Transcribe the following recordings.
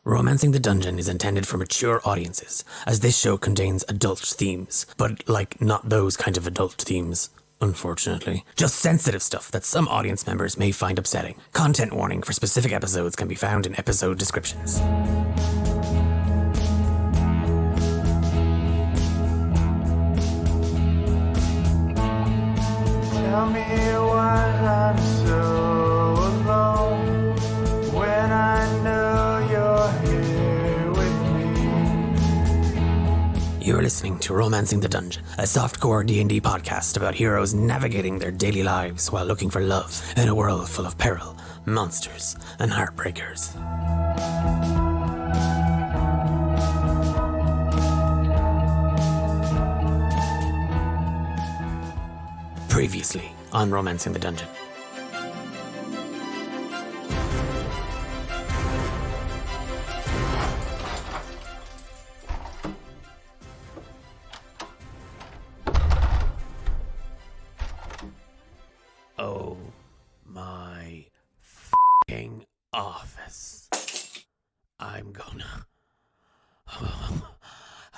Romancing the Dungeon is intended for mature audiences, as this show contains adult themes, but not those kind of adult themes, unfortunately. Just sensitive stuff that some audience members may find upsetting. Content warning for specific episodes can be found in episode descriptions. Tell me why I'm so alone when I know you're here with me. You're listening to Romancing the Dungeon, a softcore D&D podcast about heroes navigating their daily lives while looking for love in a world full of peril, monsters, and heartbreakers. Previously on Romancing the Dungeon. Oh my f***ing office. I'm gonna...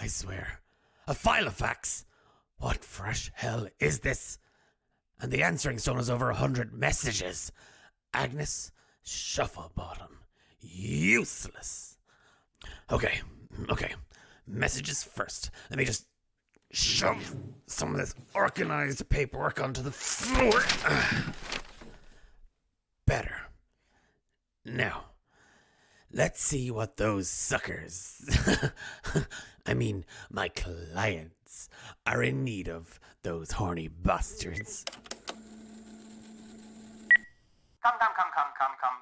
I swear. A file of facts. What fresh hell is this? And the answering stone has over 100 messages. Agnes Shufflebottom. Useless. Okay. Messages first. Let me just shove some of this organized paperwork onto the floor. Better. Now, let's see what those suckers, I mean, my clients, are in need of, those horny bastards. Come.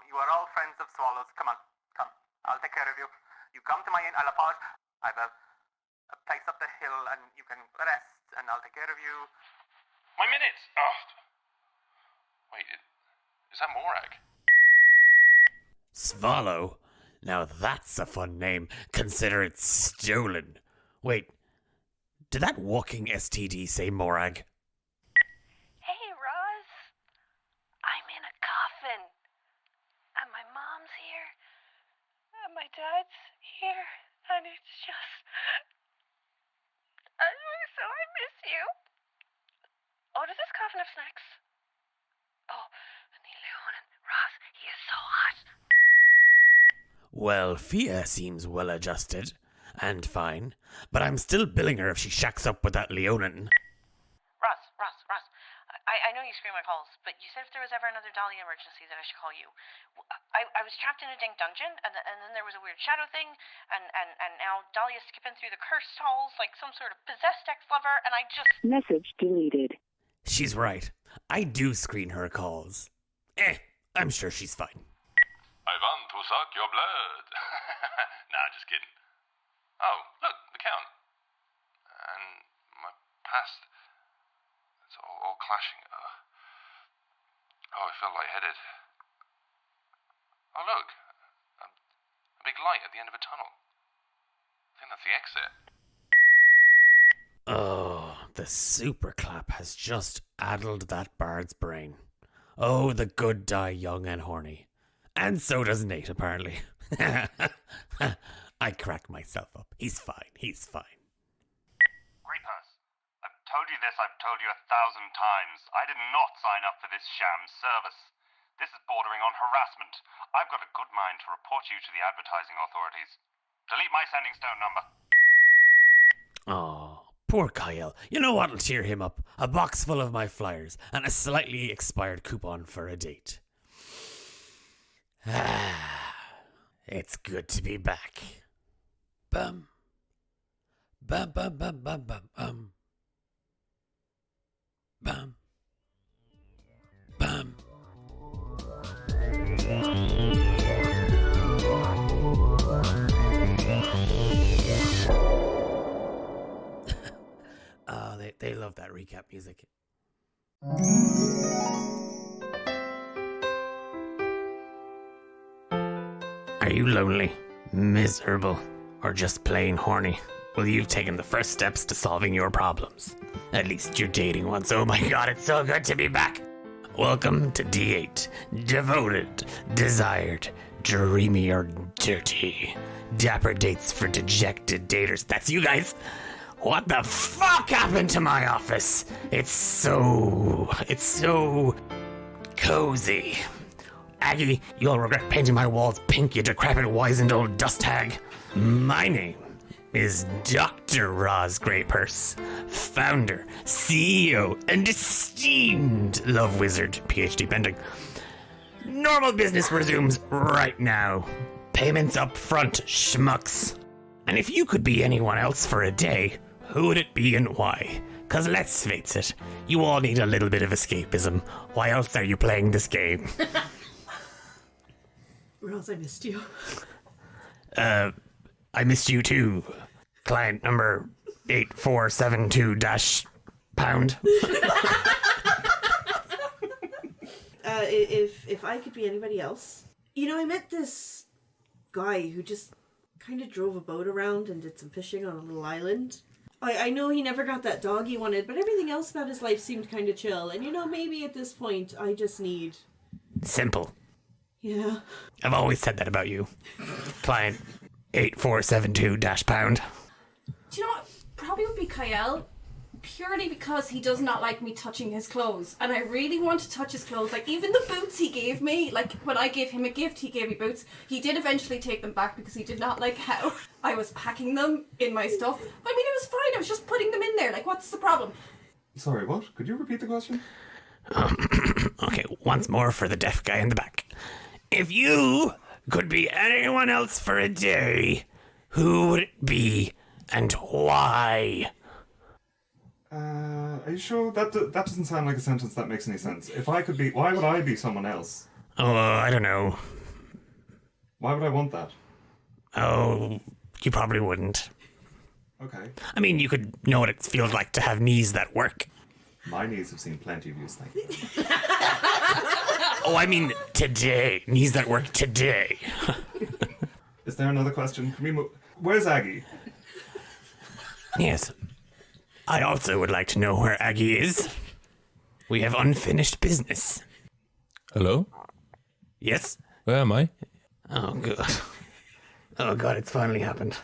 You are all friends of swallows. Come on, come. I'll take care of you. You come to my inn, I'll apart. I've a place up the hill, and you can rest, and I'll take care of you. My minute! Oh. Wait, is that Morag? Swallow? Now that's a fun name. Consider it stolen. Wait, did that walking STD say Morag? Hey, Roz. I'm in a coffin. And my mom's here. And my dad's here. And it's just... so I miss you. Oh, does this coffin have snacks? Oh, and the Leonin. Roz, he is so hot. Well, Fia seems well adjusted and fine, but I'm still billing her if she shacks up with that Leonin. Roz. I know you screen my calls, but you said if there was ever another Dahlia emergency that I should call you. I was trapped in a dink dungeon, and then there was a weird shadow thing, and now Dahlia's skipping through the cursed halls like some sort of possessed ex-lover, and I just... Message deleted. She's right. I do screen her calls. I'm sure she's fine. I want to suck your blood. Nah, just kidding. Oh, look, the Count. And my past. It's all clashing. I feel lightheaded. Oh, look. A big light at the end of a tunnel. I think that's the exit. Oh, the super clap has just addled that bard's brain. Oh, the good die young and horny. And so does Nate, apparently. I crack myself up. He's fine. Reapers, I've told you this, I've told you 1,000 times. I did not sign up for this sham service. This is bordering on harassment. I've got a good mind to report you to the advertising authorities. Delete my sending stone number. Oh, poor Cael. You know what'll cheer him up? A box full of my flyers and a slightly expired coupon for a date. It's good to be back. Bum. Bum. Bum. Oh, they love that recap music. Are you lonely, miserable, or just plain horny? Well, you've taken the first steps to solving your problems. At least you're dating once. Oh my god, it's so good to be back. Welcome to D8. Devoted, desired, dreamy or dirty. Dapper dates for dejected daters. That's you guys. What the fuck happened to my office? It's so cozy. Aggie, you'll regret painting my walls pink, you decrepit, wizened old dust hag. My name is Dr. Roz Greypurse, founder, CEO, and esteemed love wizard, PhD pending. Normal business resumes right now. Payments up front, schmucks. And if you could be anyone else for a day, who would it be and why? 'Cause let's face it, you all need a little bit of escapism. Why else are you playing this game? Rose, I missed you. I missed you too. Client number 8472-pound. If I could be anybody else. You know, I met this guy who just kind of drove a boat around and did some fishing on a little island. I know he never got that dog he wanted, but everything else about his life seemed kind of chill. And you know, maybe at this point, I just need... Simple. Yeah. I've always said that about you. Client 8472-pound. Do you know what? Probably would be Cael, purely because he does not like me touching his clothes, and I really want to touch his clothes. Like, even the boots he gave me, like, when I gave him a gift, he gave me boots. He did eventually take them back because he did not like how I was packing them in my stuff. But I mean, it was fine. I was just putting them in there. Like, what's the problem? Sorry, what? Could you repeat the question? Okay, once more for the deaf guy in the back. If you could be anyone else for a day, who would it be and why? Are you sure? That doesn't sound like a sentence that makes any sense. If I could be... Why would I be someone else? Oh, I don't know. Why would I want that? Oh, you probably wouldn't. Okay. I mean, you could know what it feels like to have knees that work. My knees have seen plenty of use, thank you. Oh, I mean today. Knees that work today. Is there another question? Can we move... Where's Aggie? Yes. I also would like to know where Aggie is. We have unfinished business. Hello? Yes? Where am I? Oh, God. Oh, God, it's finally happened.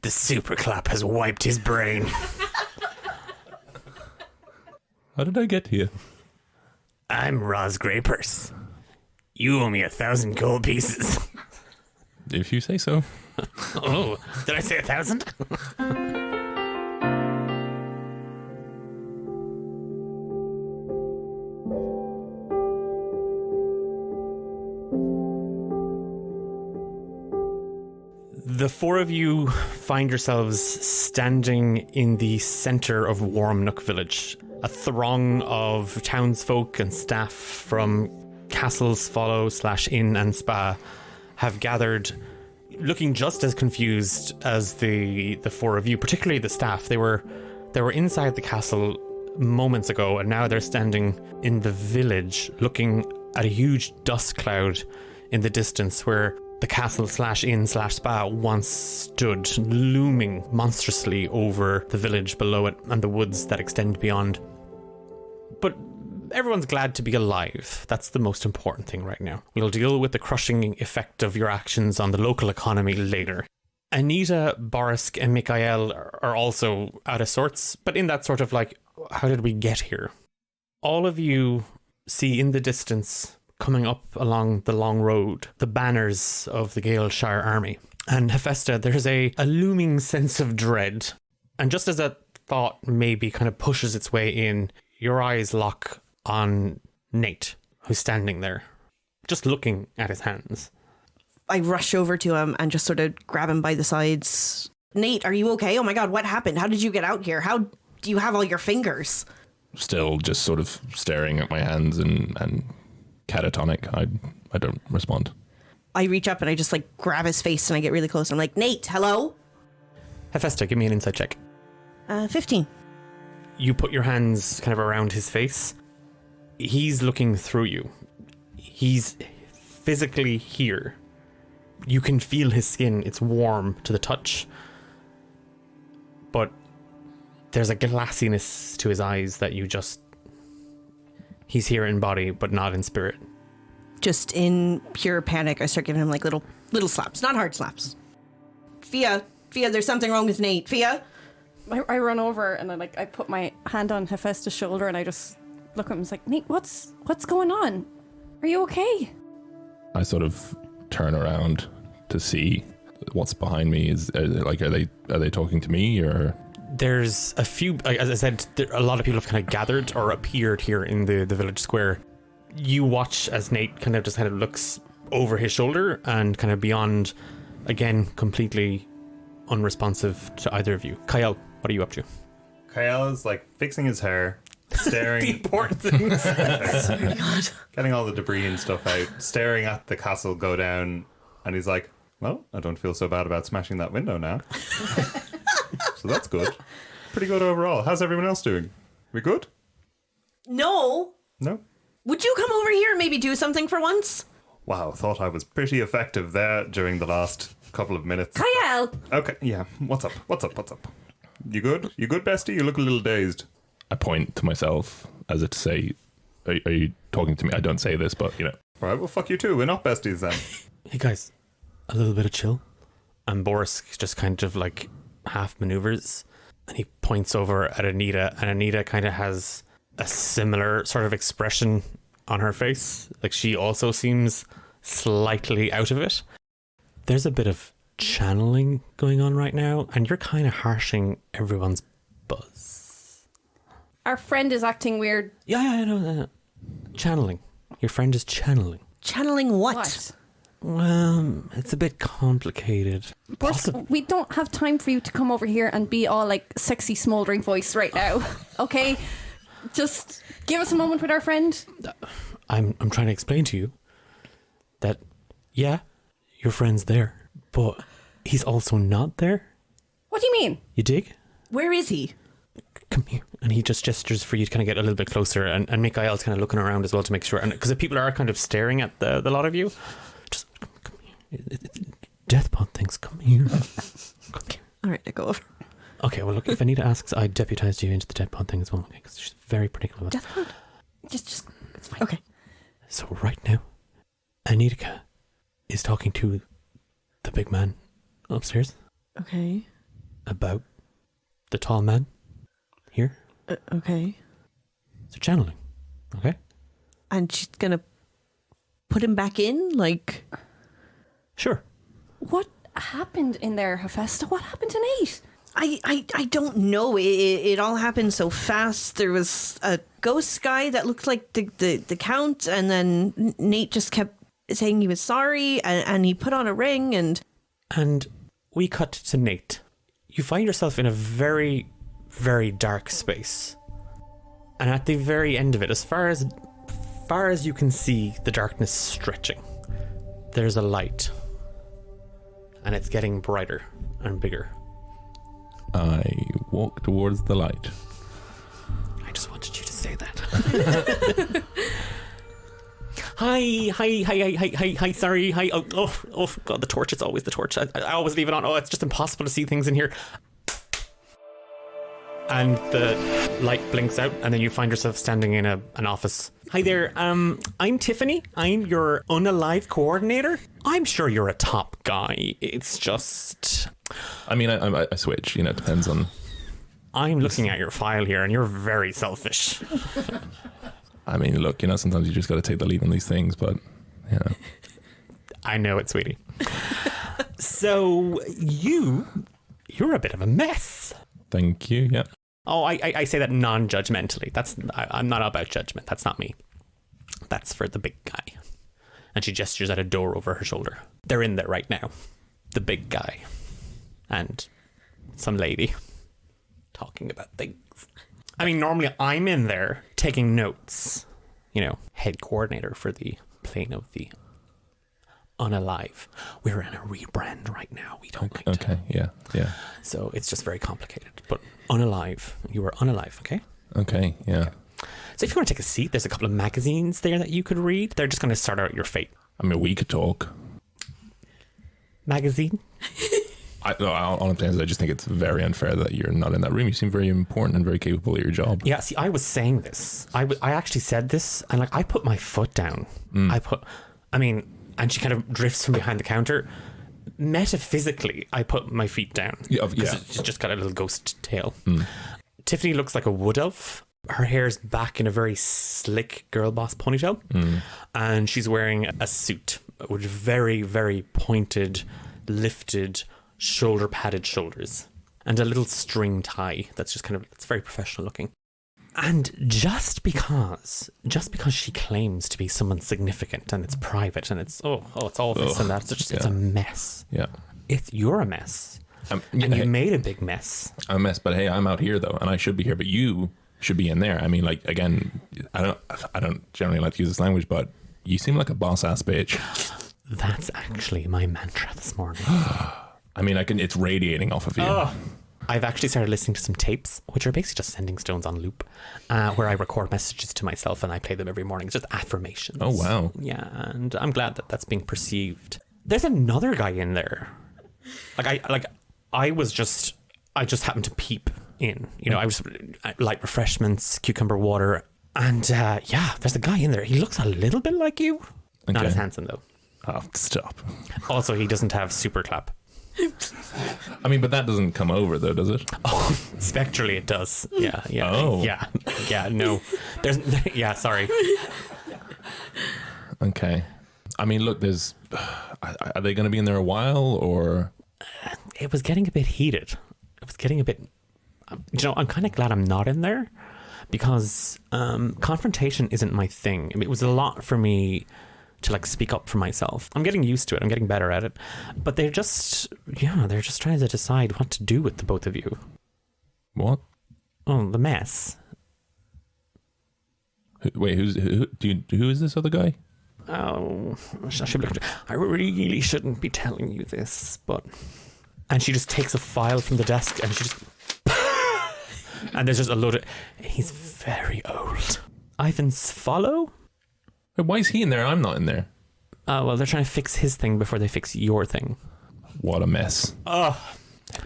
The super clap has wiped his brain. How did I get here? I'm Roz Greypurse. You owe me 1,000 gold pieces. If you say so. Oh, did I say 1,000? The four of you find yourselves standing in the center of Warmnook Village. A throng of townsfolk and staff from Castles Follow / Inn and Spa have gathered, looking just as confused as the four of you, particularly the staff. They were inside the castle moments ago, and now they're standing in the village looking at a huge dust cloud in the distance where the castle / inn / spa once stood, looming monstrously over the village below it and the woods that extend beyond. But everyone's glad to be alive. That's the most important thing right now. We'll deal with the crushing effect of your actions on the local economy later. Anita, Borisk, and Michael are also out of sorts, but in that sort of like, how did we get here? All of you see in the distance, coming up along the long road, the banners of the Galeshire army. And Hephaesta, there's a looming sense of dread. And just as that thought maybe kind of pushes its way in, your eyes lock on Nate, who's standing there, just looking at his hands. I rush over to him and just sort of grab him by the sides. Nate, are you okay? Oh my God, what happened? How did you get out here? How do you have all your fingers? Still just sort of staring at my hands and catatonic. I don't respond. I reach up and I just like grab his face and I get really close. I'm like, Nate, hello? Hephaesta, give me an insight check. 15. You put your hands kind of around his face. He's looking through you. He's physically here. You can feel his skin. It's warm to the touch. But there's a glassiness to his eyes that you just... He's here in body, but not in spirit. just in pure panic, I start giving him like little slaps, not hard slaps. Fia, there's something wrong with Nate. Fia? I run over and I put my hand on Hephaesta's shoulder and I just look at him and say, Nate, what's going on? Are you okay? I sort of turn around to see what's behind me. Are they talking to me or? There's a few, as I said, a lot of people have kind of gathered or appeared here in the village square. You watch as Nate kind of looks over his shoulder and kind of beyond, again, completely unresponsive to either of you. Cael, what are you up to? Cael is like fixing his hair, staring. The important things. Oh my God. Getting all the debris and stuff out, staring at the castle go down, and he's like, well, I don't feel so bad about smashing that window now. So that's good. Pretty good overall. How's everyone else doing? We good? No. No? Would you come over here and maybe do something for once? Wow, thought I was pretty effective there during the last couple of minutes. Cael! Okay, yeah. What's up? You good? You good, bestie? You look a little dazed. I point to myself as if to say, are you talking to me? I don't say this, but, you know. All right, well, fuck you too. We're not besties then. Hey guys, a little bit of chill. And Boris just kind of like half maneuvers and he points over at Anita, and Anita kind of has a similar sort of expression on her face. Like she also seems slightly out of it. There's a bit of channeling going on right now, and you're kind of harshing everyone's buzz. Our friend is acting weird. Yeah, I know. Channeling. Your friend is channeling. Channeling what? It's a bit complicated. Boris, we don't have time for you to come over here and be all like sexy smouldering voice right now. Okay? Just give us a moment with our friend. I'm trying to explain to you that, yeah, your friend's there, but he's also not there. What do you mean? You dig? Where is he? Come here. And he just gestures for you to kind of get a little bit closer, and Mikael's kind of looking around as well to make sure. And because the people are kind of staring at the lot of you, just come here. Death pod things, come here. Come here. All right, I go over. Okay, well, look, if Anita asks, I deputized you into the dead pod thing as well, okay? Because she's very particular about it. Death pod? Just, it's fine. Okay. So right now, Anita is talking to the big man upstairs. Okay. About the tall man here. Okay. So channeling, okay? And she's gonna put him back in, like... Sure. What happened in there, Hephaesta? What happened to Nate? I don't know. It all happened so fast. There was a ghost guy that looked like the Count, and then Nate just kept saying he was sorry, and he put on a ring, and we cut to Nate. You find yourself in a very, very dark space. And at the very end of it, as far as you can see the darkness stretching, there's a light. And it's getting brighter and bigger. I walk towards the light. I just wanted you to say that. Hi, sorry, hi. Oh, God, the torch, it's always the torch. I always leave it on. Oh, it's just impossible to see things in here. And the light blinks out, and then you find yourself standing in an office. Hi there, I'm Tiffany. I'm your unalive coordinator. I'm sure you're a top guy. It's just... I mean, I switch, it depends on... I'm looking at your file here, and you're very selfish. I mean, look, sometimes you just got to take the lead on these things, but, I know it, sweetie. So, you're a bit of a mess. Thank you, yeah. Oh, I say that non-judgmentally. I'm not about judgment. That's not me. That's for the big guy. And she gestures at a door over her shoulder. They're in there right now. The big guy. And some lady. Talking about things. I mean, normally I'm in there taking notes. Head coordinator for the plane of the unalive. We're in a rebrand right now. We don't like to. Okay, yeah. So it's just very complicated. But unalive. You were unalive, okay? Okay, yeah. So if you want to take a seat, there's a couple of magazines there that you could read. They're just going to start out your fate. I mean, we could talk. Magazine? Honestly, I just think it's very unfair that you're not in that room. You seem very important and very capable at your job. Yeah, see, I was saying this. I actually said this, and I put my foot down. I mean, and she kind of drifts from behind the counter. Metaphysically, I put my feet down. Yeah. She's just got a little ghost tail. Tiffany looks like a wood elf. Her hair's back in a very slick girl boss ponytail. And she's wearing a suit with very, very pointed, lifted, shoulder padded shoulders. And a little string tie that's just kind of, it's very professional looking. And just because she claims to be someone significant and it's private and it's it's all this and that, it's a mess. Yeah. You're a mess. And you made a big mess. I'm a mess, but hey, I'm out here though, and I should be here, but you should be in there. I mean, like, again, I don't generally like to use this language, but you seem like a boss ass bitch. That's actually my mantra this morning. I mean, it's radiating off of you. I've actually started listening to some tapes, which are basically just sending stones on loop, where I record messages to myself and I play them every morning. It's just affirmations. Oh, wow. Yeah, and I'm glad that that's being perceived. There's another guy in there. I just happened to peep in. You know, I was light refreshments, cucumber water, and there's a guy in there. He looks a little bit like you. Okay. Not as handsome though. Oh, stop. Also, he doesn't have super clap. I mean, but that doesn't come over though, does it? Oh, spectrally it does. Yeah. Oh. Yeah, no. Sorry. Okay. I mean, look, are they going to be in there a while, or? It was getting a bit heated. It was getting a bit, I'm kind of glad I'm not in there, because confrontation isn't my thing. I mean, it was a lot for me to like speak up for myself. I'm getting used to it. I'm getting better at it. But they're just trying to decide what to do with the both of you. What? Oh, the mess. Wait, who is this other guy? Oh, I really shouldn't be telling you this, but... And she just takes a file from the desk and she just... and there's just a load of... He's very old. Ivan's follow? Why is he in there? I'm not in there. Well, they're trying to fix his thing before they fix your thing. What a mess. Oh.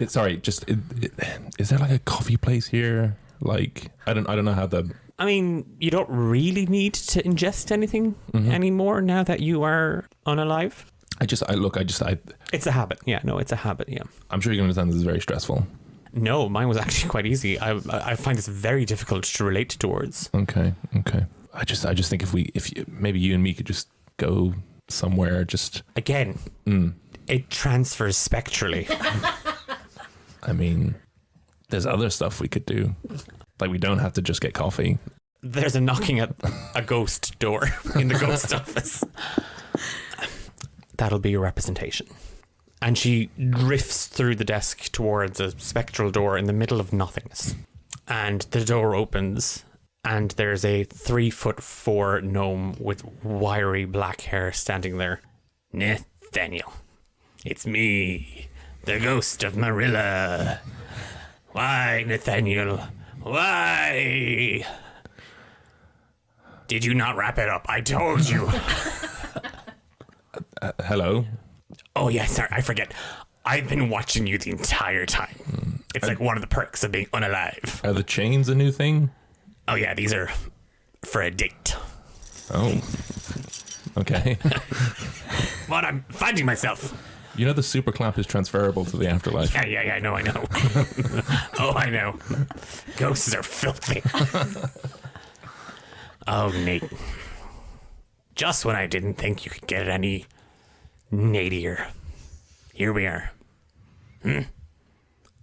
Sorry, is there like a coffee place here? Like, I don't know how the... I mean, you don't really need to ingest anything anymore now that you are unalive. It's a habit. Yeah, no, it's a habit, yeah. I'm sure you can understand this is very stressful. No, mine was actually quite easy. I find this very difficult to relate towards. Okay. I just think if maybe you and me could just go somewhere, just... Again, it transfers spectrally. I mean, there's other stuff we could do. Like, we don't have to just get coffee. There's a knocking at a ghost door in the ghost office. That'll be your representation. And she drifts through the desk towards a spectral door in the middle of nothingness. And the door opens, and there's a 3'4" gnome with wiry black hair standing there. Nathanial, it's me, the ghost of Marilla. Why, Nathaniel? Why? Did you not wrap it up? I told you. Hello? Oh, yeah, sorry, I forget. I've been watching you the entire time. It's like one of the perks of being unalive. Are the chains a new thing? Oh, yeah, these are for a date. Oh. Okay. What? I'm finding myself. You know the super clap is transferable to the afterlife. Yeah, I know. Oh, I know. Ghosts are filthy. Oh, Nate. Just when I didn't think you could get any nadier. Here we are.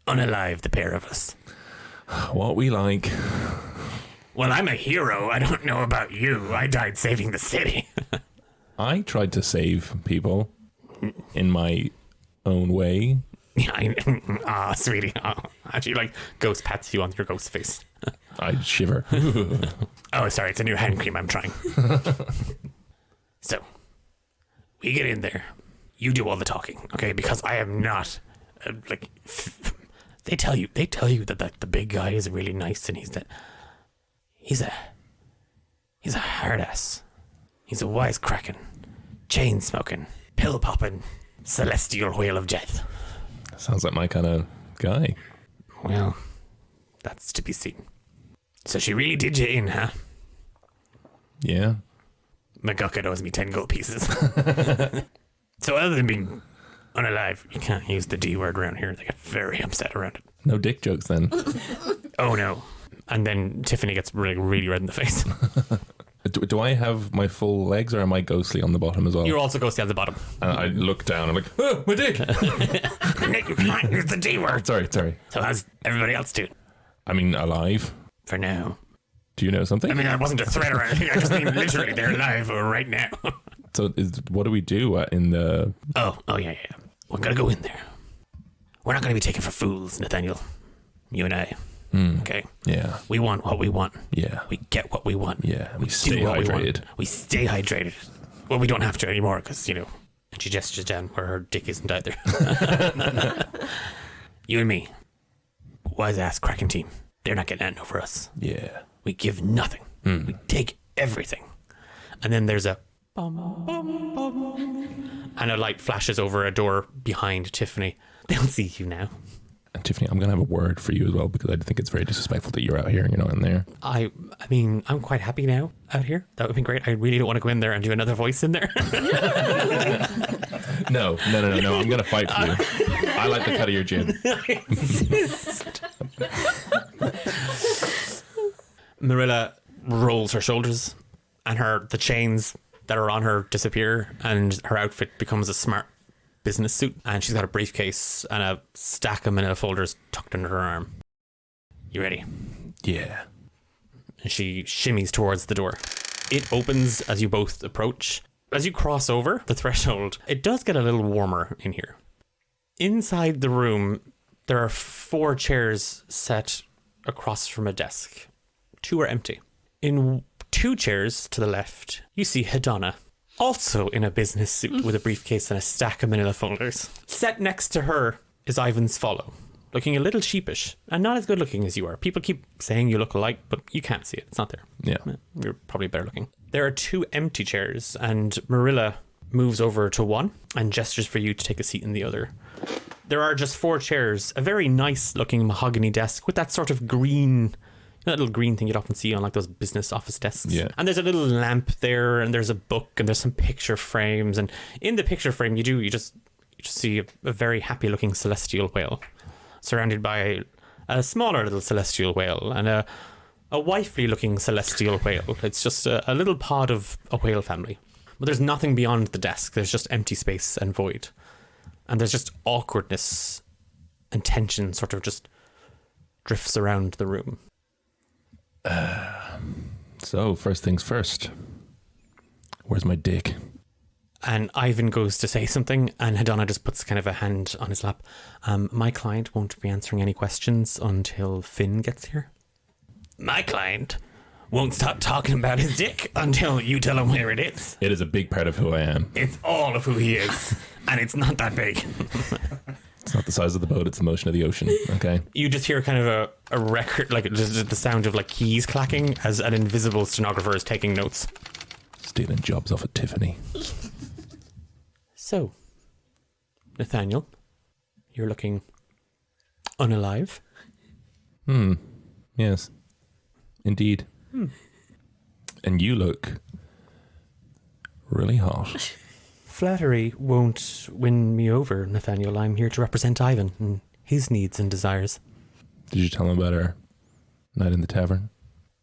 Unalive, the pair of us. What we like. Well, I'm a hero. I don't know about you. I died saving the city. I tried to save people in my own way. Yeah, sweetie. She like ghost pats you on your ghost face. I shiver. Oh, sorry. It's a new hand cream I'm trying. So, we get in there. You do all the talking, okay? Because I am not they tell you that the big guy is really nice and he's a hard ass. He's a wisecracking, chain smoking, pill popping, celestial whale of death. Sounds like my kind of guy. Well, that's to be seen. So she really did you in, huh? Yeah. McGucket owes me 10 gold pieces. So other than being unalive, you can't use the D word around here. They get very upset around it. No dick jokes then. Oh no. And then Tiffany gets really red in the face. Do I have my full legs or am I ghostly on the bottom as well? You're also ghostly at the bottom. And I look down, I'm like, oh, my dick. Nick, you can't use the D word. Sorry. So how's everybody else doing? I mean, alive. For now. Do you know something? I mean, that wasn't a threat or anything. I just mean literally they're alive right now. So what do we do in the... Oh, yeah. We're going to go in there. We're not going to be taken for fools, Nathaniel. You and I. Okay? Yeah. We want what we want. Yeah. We get what we want. Yeah. We do stay what hydrated. We stay hydrated. Well, we don't have to anymore because, And she gestures down where her dick isn't either. You and me. Wise ass cracking team. They're not getting that over us. Yeah. We give nothing. We take everything. And then there's a bum, bum, bum. And a light flashes over a door behind Tiffany. They'll see you now. And Tiffany, I'm going to have a word for you as well because I think it's very disrespectful that you're out here and you're not in there. I mean, I'm quite happy now out here. That would be great. I really don't want to go in there and do another voice in there. No. I'm going to fight for you. I like the cut of your gin. Marilla rolls her shoulders and the chains that are on her disappear and her outfit becomes a smart business suit, and she's got a briefcase and a stack of manila folders tucked under her arm. You ready? Yeah. And she shimmies towards the door. It opens as you both approach. As you cross over the threshold, it does get a little warmer in here. Inside the room, there are 4 chairs set across from a desk. 2 are empty. In 2 chairs to the left, you see Hedonna, also in a business suit with a briefcase and a stack of manila folders. Set next to her is Ivan's follow, looking a little sheepish and not as good looking as you are. People keep saying you look alike, but you can't see it. It's not there. Yeah. You're probably better looking. There are 2 empty chairs, and Marilla moves over to one and gestures for you to take a seat in the other. There are just 4 chairs, a very nice looking mahogany desk with that sort of green... that little green thing you'd often see on like those business office desks. Yeah. And there's a little lamp there, and there's a book, and there's some picture frames, and in the picture frame you just see a very happy looking celestial whale surrounded by a smaller little celestial whale and a wifely looking celestial whale. It's just a little pod of a whale family. But there's nothing beyond the desk. There's just empty space and void. And there's just awkwardness and tension sort of just drifts around the room. So, first things first. Where's my dick? And Ivan goes to say something, and Hedonna just puts kind of a hand on his lap. My client won't be answering any questions until Finn gets here. My client won't stop talking about his dick until you tell him where it is. It is a big part of who I am. It's all of who he is, and it's not that big. It's not the size of the boat, it's the motion of the ocean, okay? You just hear kind of a record, like just the sound of like keys clacking as an invisible stenographer is taking notes. Stealing jobs off of Tiffany. So, Nathaniel, you're looking unalive. Yes. Indeed. And you look really hot. Flattery won't win me over, Nathaniel. I'm here to represent Ivan and his needs and desires. Did you tell him about our night in the tavern?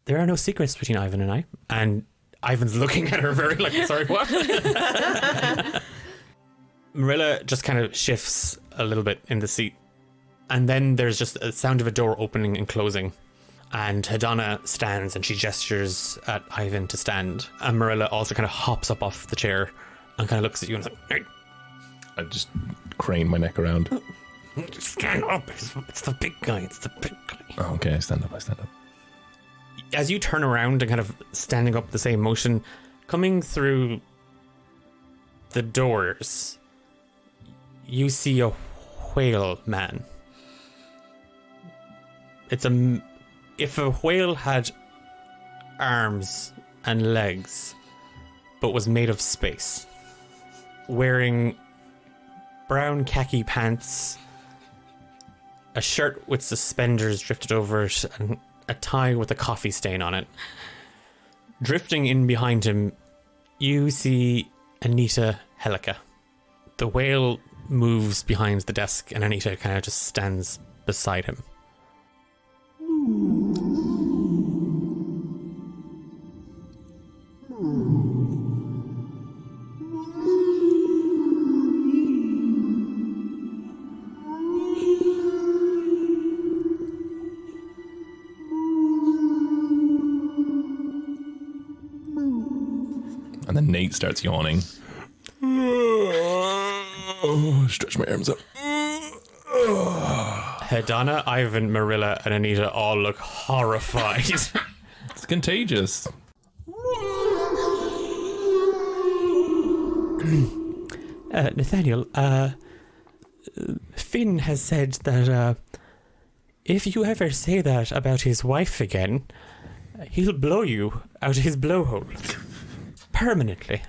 There are no secrets between Ivan and I. And Ivan's looking at her very like, sorry, what? Marilla just kind of shifts a little bit in the seat. And then there's just a sound of a door opening and closing. And Hedonna stands and she gestures at Ivan to stand. And Marilla also kind of hops up off the chair and kind of looks at you and is like, hey. I just crane my neck around. Stand up. It's the big guy. It's the big guy. Oh, okay, I stand up. As you turn around and kind of standing up the same motion, coming through the doors, you see a whale man. If a whale had arms and legs, but was made of space, wearing brown khaki pants, a shirt with suspenders drifted over it, and a tie with a coffee stain on it. Drifting in behind him You see Anita Helica. The whale moves behind the desk and Anita kind of just stands beside him. And then Nate starts yawning. Stretch my arms up. Hedana, Ivan, Marilla, and Anita all look horrified. It's contagious. Nathaniel, Finn has said that if you ever say that about his wife again, he'll blow you out of his blowhole. Permanently.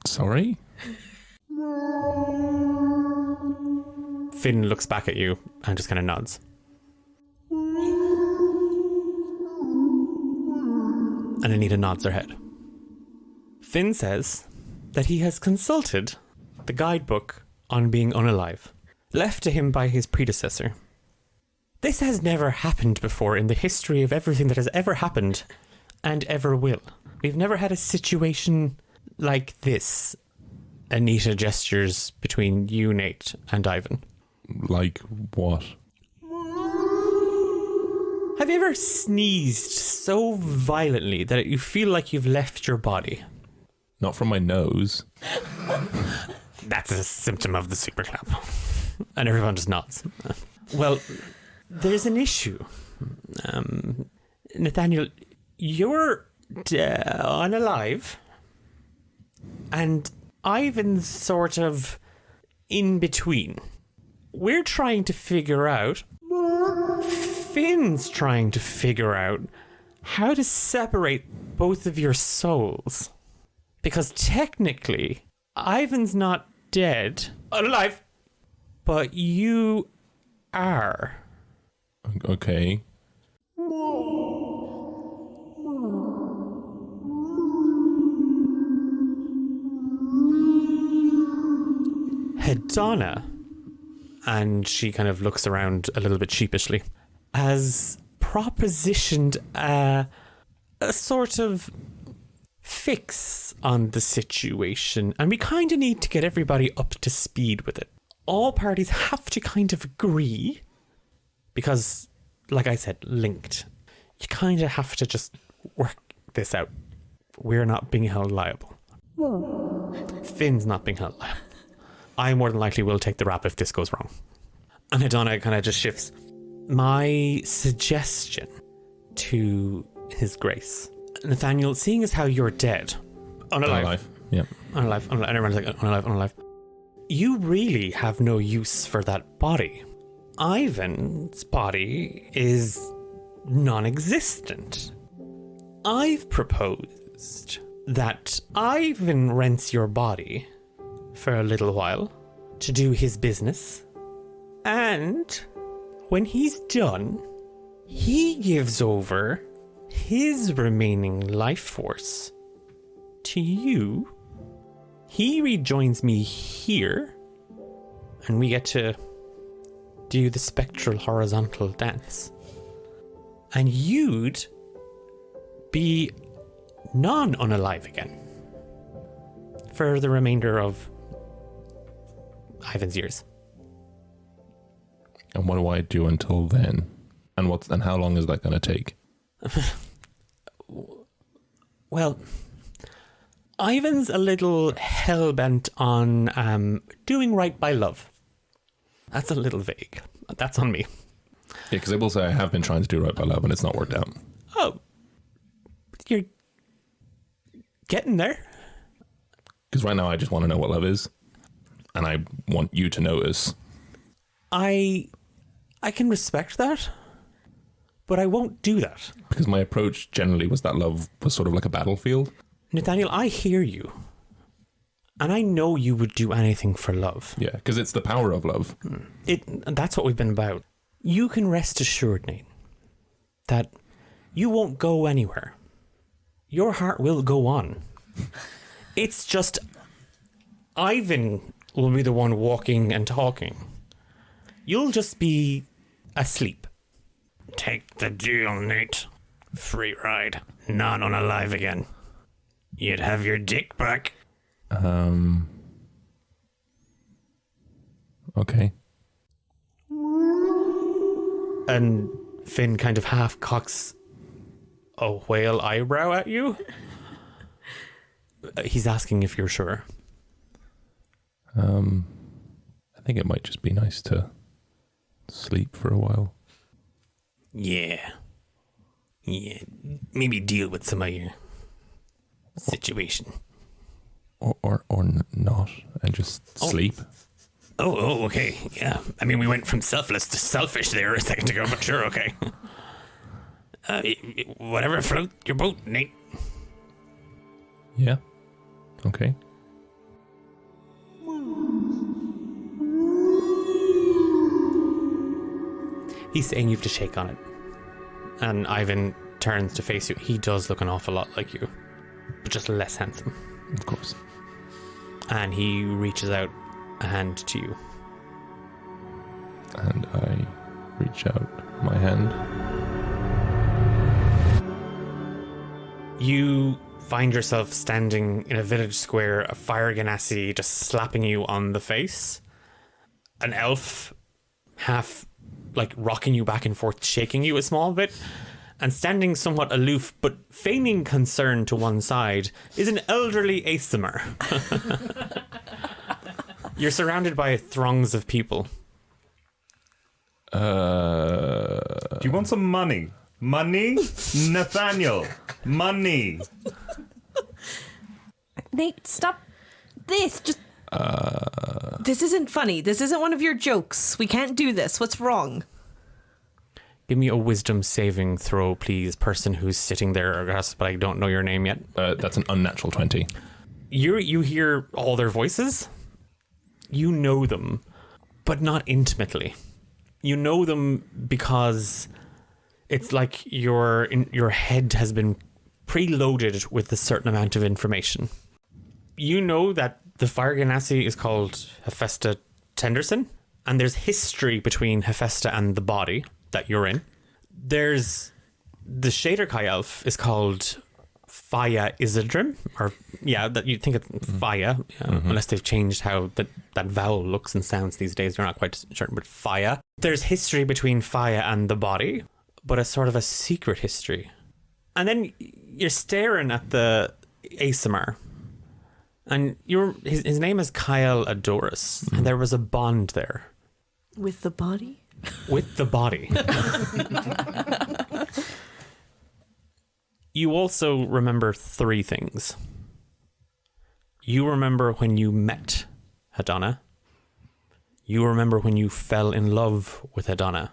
Sorry? Finn looks back at you and just kind of nods. And Anita nods her head. Finn says that he has consulted the guidebook on being unalive, left to him by his predecessor. This has never happened before in the history of everything that has ever happened and ever will. We've never had a situation like this. Anita gestures between you, Nate, and Ivan. Like what? Have you ever sneezed so violently that you feel like you've left your body? Not from my nose. That's a symptom of the superclap. And everyone just nods. Well, there's an issue. Nathaniel, you're unalive. And Ivan's sort of in between. We're trying to figure out... Finn's trying to figure out how to separate both of your souls. Because technically, Ivan's not dead. Alive! But you are. Okay. Hedana, and she kind of looks around a little bit sheepishly, has propositioned a sort of fix on the situation, and we kind of need to get everybody up to speed with it. All parties have to kind of agree, because, like I said, linked. You kind of have to just work this out. We're not being held liable. Finn's not being held liable. I more than likely will take the rap if this goes wrong. And Hedana kind of just shifts. My suggestion to His Grace, Nathaniel, seeing as how you're dead, unalive. Yeah. Unalive. And everyone's like, unalive. You really have no use for that body. Ivan's body is non-existent. I've proposed that Ivan rents your body for a little while to do his business, and when he's done, he gives over his remaining life force to you. He rejoins me here, and we get to do the spectral horizontal dance. And you'd be non-unalive again for the remainder of Ivan's years. And what do I do until then? And how long is that going to take? Well, Ivan's a little hell-bent on doing right by love. That's a little vague. That's on me. Yeah, because I will say I have been trying to do right by love and it's not worked out. Oh. You're getting there? Because right now I just want to know what love is. And I want you to notice. I can respect that, but I won't do that. Because my approach generally was that love was sort of like a battlefield. Nathaniel, I hear you. And I know you would do anything for love. Yeah, because it's the power of love. That's what we've been about. You can rest assured, Nate, that you won't go anywhere. Your heart will go on. It's just Ivan will be the one walking and talking. You'll just be asleep. Take the deal, Nate. Free ride. Not unalive again. You'd have your dick back. Okay. And Finn kind of half cocks a whale eyebrow at you. He's asking if you're sure. I think it might just be nice to sleep for a while. Yeah. Maybe deal with some of your situation. Or not, and just sleep. Oh, okay. Yeah. I mean, we went from selfless to selfish there a second ago, but sure, okay. Whatever float your boat, Nate. Yeah. Okay. He's saying you have to shake on it. And Ivan turns to face you. He does look an awful lot like you, but just less handsome. Of course. And he reaches out a hand to you. And I reach out my hand. You find yourself standing in a village square, a fire ganassi just slapping you on the face. An elf half like rocking you back and forth, shaking you a small bit. And standing somewhat aloof, but feigning concern to one side, is an elderly Aesimer. You're surrounded by throngs of people. Do you want some money? Money? Nathanial. Money. Nate, stop this. Just This isn't funny. This isn't one of your jokes. We can't do this. What's wrong? Give me a wisdom saving throw, please, person who's sitting there, but I don't know your name yet. That's an unnatural 20. You hear all their voices. You know them, but not intimately. You know them because it's like your head has been preloaded with a certain amount of information. You know that the fire ganassi is called Hephaesta Tinderson, and there's history between Hephaesta and the body that you're in. There's the Shader Kai elf is called Fia Izzidrim, or that you'd think it's Fia, unless they've changed how that vowel looks and sounds these days. You're not quite certain, but Fia. There's history between Fia and the body, but a sort of a secret history. And then you're staring at the Aesimer, and his name is Cael Adorous, and there was a bond there. With the body? With the body. You also remember 3 things. You remember when you met Hedonna. You remember when you fell in love with Hedonna.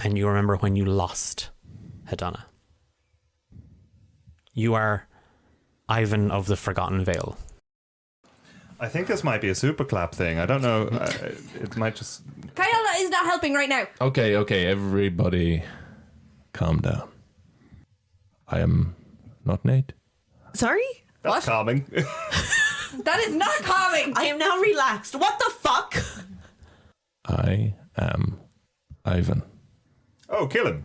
And you remember when you lost Hedonna. You are Ivan of the Forgotten Vale. I think this might be a super clap thing. I don't know. It might just... Kyle is not helping right now. Okay, everybody calm down. I am not Nate. Sorry? That's calming. That is not calming. I am now relaxed. What the fuck? I am Ivan. Oh, kill him.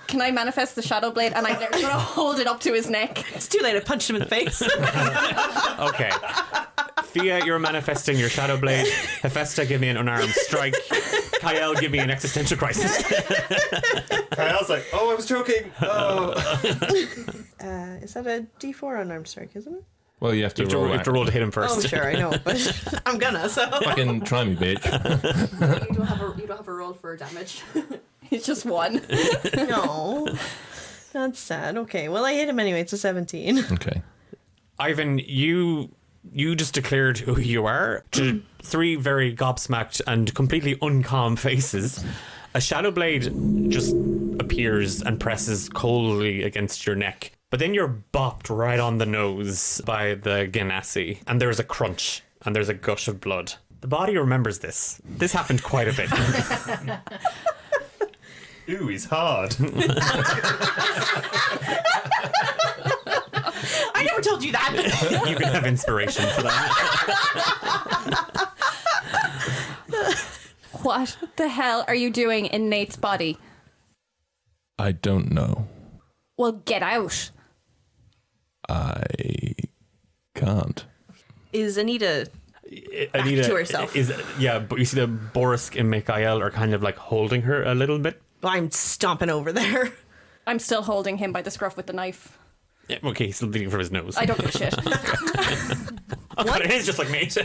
Can I manifest the shadow blade and I'm going to hold it up to his neck? It's too late. I punched him in the face. Okay. Fia, you're manifesting your shadow blade. Hephaesta, give me an unarmed strike. Cael, give me an existential crisis. Kyle's like, I was joking. Oh. Is that a D4 unarmed strike, isn't it? Well, you have to roll to hit him first. Oh, sure, I know, but I'm gonna, so... Fucking try me, bitch. You don't have a roll for damage. It's just 1. No. That's sad. Okay, well, I hit him anyway. It's a 17. Okay. Ivan, you just declared who you are to 3 very gobsmacked and completely uncalm faces. A shadow blade just appears and presses coldly against your neck. But then you're bopped right on the nose by the ganassi, and there's a crunch, and there's a gush of blood. The body remembers this. This happened quite a bit. Ooh, he's hard. never told you that. You can have inspiration for that. What the hell are you doing in Nate's body? I don't know. Well, get out. I can't. Is Anita Anita to herself? But you see the Borisk and Mikael are kind of like holding her a little bit. I'm stomping over there. I'm still holding him by the scruff with the knife. Yeah, okay, he's still bleeding from his nose. I don't give a shit. Oh, God, it is just like Nate.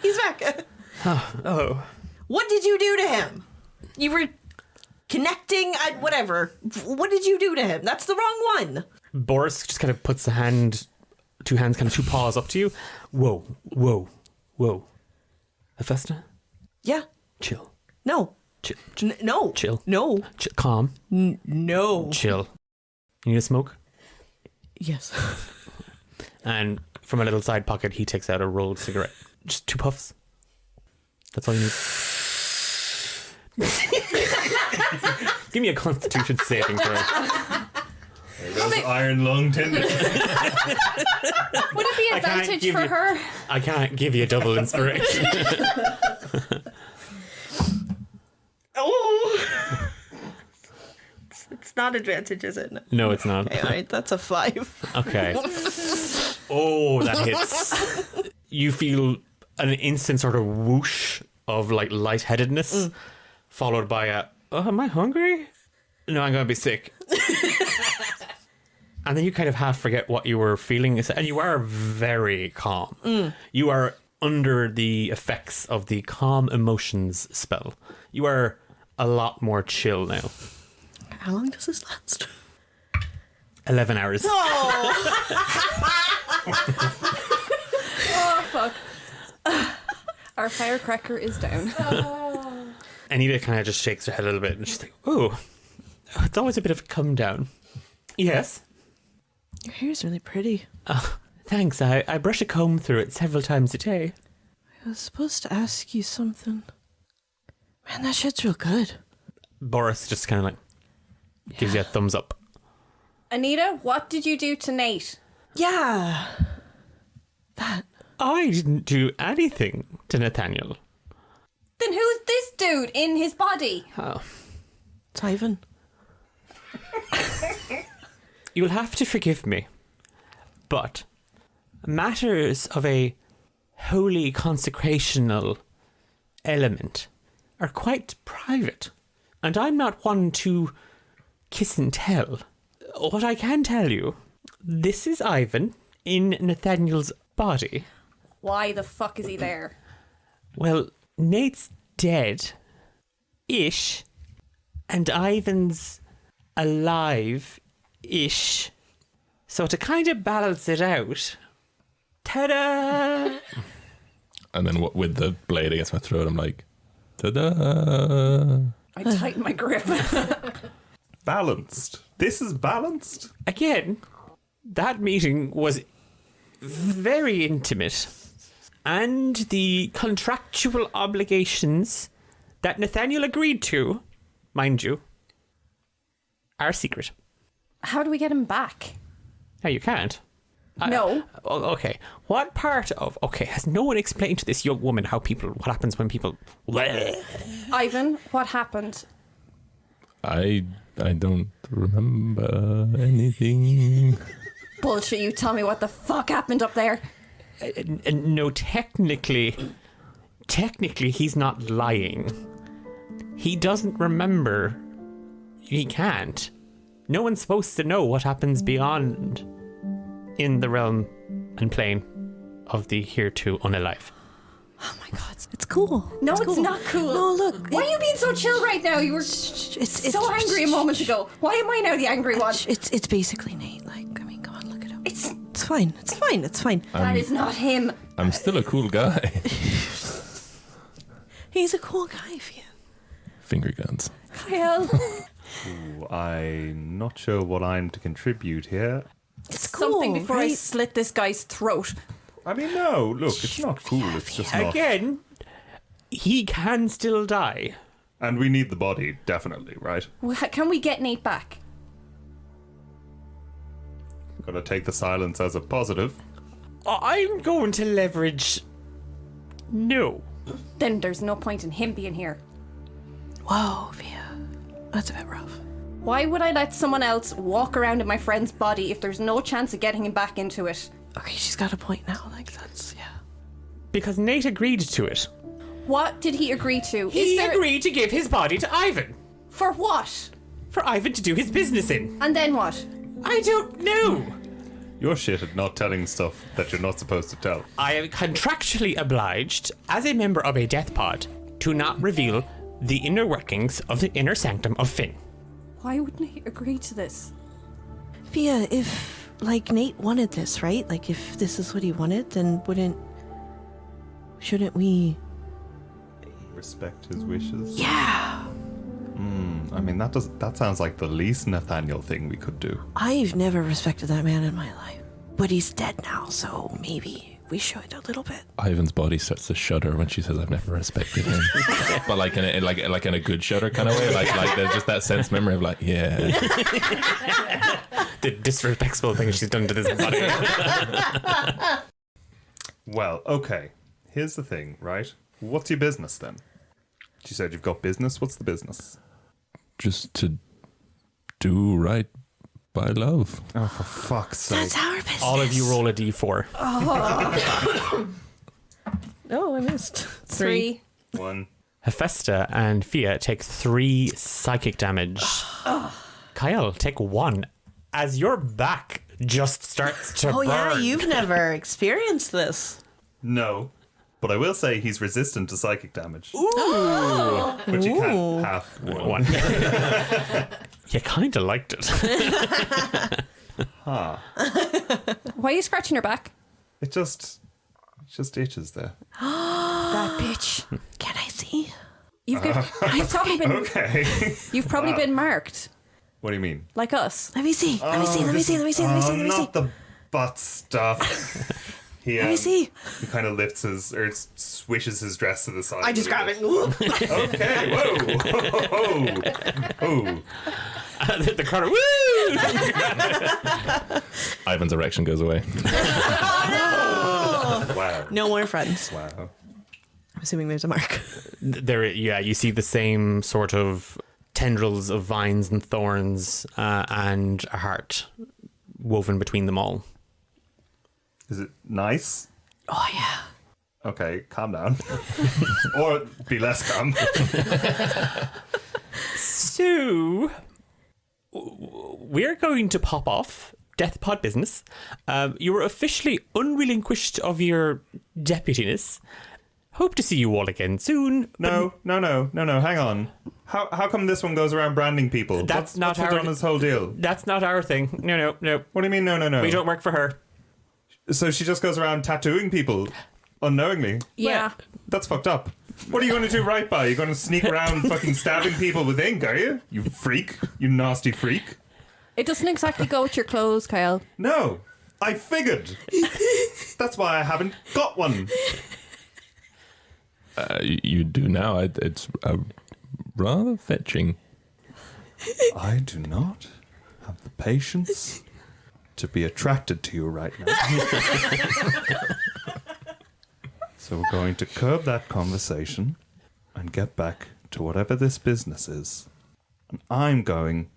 He's back. Oh. What did you do to him? You were connecting at whatever. What did you do to him? That's the wrong one. Boris just kind of puts two paws up to you. Whoa. Hephaesta? Yeah. Chill. No. Chill. No. Chill. No. Calm. No. Chill. You need a smoke? Yes. And from a little side pocket, he takes out a rolled cigarette. Just 2 puffs. That's all you need. Give me a constitution saving throw. There goes Iron Lung Tinderson. Would it be advantage for her? I can't give you double inspiration. Oh. It's not advantage, is it? No, it's not. Okay, all right, that's a 5. Okay. Oh, that hits. You feel an instant sort of whoosh of like lightheadedness, followed by a, oh, am I hungry? No, I'm going to be sick. And then you kind of half forget what you were feeling. And you are very calm. You are under the effects of the calm emotions spell. You are a lot more chill now. How long does this last? 11 hours. Oh, fuck. Our firecracker is down. Anita kind of just shakes her head a little bit and she's like, oh, it's always a bit of a come down. Yes? Your hair's really pretty. Thanks. I brush a comb through it several times a day. I was supposed to ask you something. Man, that shit's real good. Boris just kind of like gives you a thumbs up. Anita, what did you do to Nate? Yeah. That. I didn't do anything to Nathanial. Then who's this dude in his body? Oh. It's Ivan. You'll have to forgive me, but matters of a holy consecrational element are quite private, and I'm not one to kiss and tell. What I can tell you, this is Ivan in Nathaniel's body. Why the fuck is he there? Well, Nate's dead-ish, and Ivan's alive-ish. So to kind of balance it out, ta-da! And then with the blade against my throat, I'm like, ta-da! I tighten my grip. Balanced. This is balanced. Again, that meeting was very intimate, and the contractual obligations that Nathaniel agreed to, mind you, are secret. How do we get him back? No, you can't. No. Okay. What part of... Okay, has no one explained to this young woman what happens when people... Ivan, what happened? I don't remember anything. Bullshit, you tell me what the fuck happened up there. No, technically he's not lying. He doesn't remember. He can't. No one's supposed to know what happens beyond in the realm and plane of the hereto unalive. Oh my god, it's cool. No, it's not cool. No, look. Why are you being so chill right now? You were so angry a moment ago. Why am I now the angry one? It's basically Nate. Like, I mean, come on, look at him. It's fine. It's fine. It's fine. That is not him. I'm still a cool guy. He's a cool guy, Fia. Finger guns. Cael. Ooh, I'm not sure what I'm to contribute here. It's cool, Something before I right? slit this guy's throat. I mean, no, look, it's not cool, it's just not. Again, he can still die. And we need the body, definitely, right? Can we get Nate back? Gonna take the silence as a positive. I'm going to leverage. No. Then there's no point in him being here. Whoa, Fia. That's a bit rough. Why would I let someone else walk around in my friend's body if there's no chance of getting him back into it? Okay, she's got a point now. Like, that's, yeah. Because Nate agreed to it. What did he agree to? He agreed to give his body to Ivan. For what? For Ivan to do his business in. And then what? I don't know. You're shit at not telling stuff that you're not supposed to tell. I am contractually obliged, as a member of a death pod, to not reveal the inner workings of the inner sanctum of Finn. Why wouldn't he agree to this? Fia, if, like, Nate wanted this, right? Like, if this is what he wanted, then shouldn't we... Respect his wishes? Yeah! I mean, that sounds like the least Nathanial thing we could do. I've never respected that man in my life. But he's dead now, so maybe we should a little bit. Ivan's body starts to shudder when she says, "I've never respected him," but like in a good shudder kind of way. Like there's just that sense memory of like, yeah, the disrespectful thing she's done to this body. Well, okay. Here's the thing, right? What's your business then? She said you've got business. What's the business? just to do right by love. Oh, for fuck's sake! That's our business. All of you roll a d4. Oh, I missed. 3. 1. Hephaesta and Fia take 3 psychic damage. Cael, take 1. As your back just starts to burn. Yeah, you've never experienced this. No. But I will say he's resistant to psychic damage. Ooh. But you can't half one. You kind of liked it. Huh. Why are you scratching your back? It just itches there. That bitch. Can I see? You've probably been Okay. You've probably been marked. What do you mean? Like us. Let me see. Let me see. Let me see. Let me see. Let me see. Let me see. Not the butt stuff. Let me see. He kind of lifts his, or swishes his dress to the side. I just grab it. Okay, whoa. The crowd, woo! Ivan's erection goes away. Wow. No more friends. Wow. I'm assuming there's a mark. There, yeah, you see the same sort of tendrils of vines and thorns and a heart woven between them all. Is it nice? Oh, yeah. Okay, calm down. Or be less calm. So, we're going to pop off Death Pod business. You were officially unrelinquished of your deputiness. Hope to see you all again soon. No. Hang on. How come this one goes around branding people? That's not what's our on this whole deal. That's not our thing. No. What do you mean? No. We don't work for her. So she just goes around tattooing people unknowingly. Yeah. That's fucked up. What are you going to do right by? You're going to sneak around fucking stabbing people with ink, are you? You freak. You nasty freak. It doesn't exactly go with your clothes, Cael. No. I figured. That's why I haven't got one. You do now. It's rather fetching. I do not have the patience to be attracted to you right now. So we're going to curb that conversation and get back to whatever this business is. And I'm going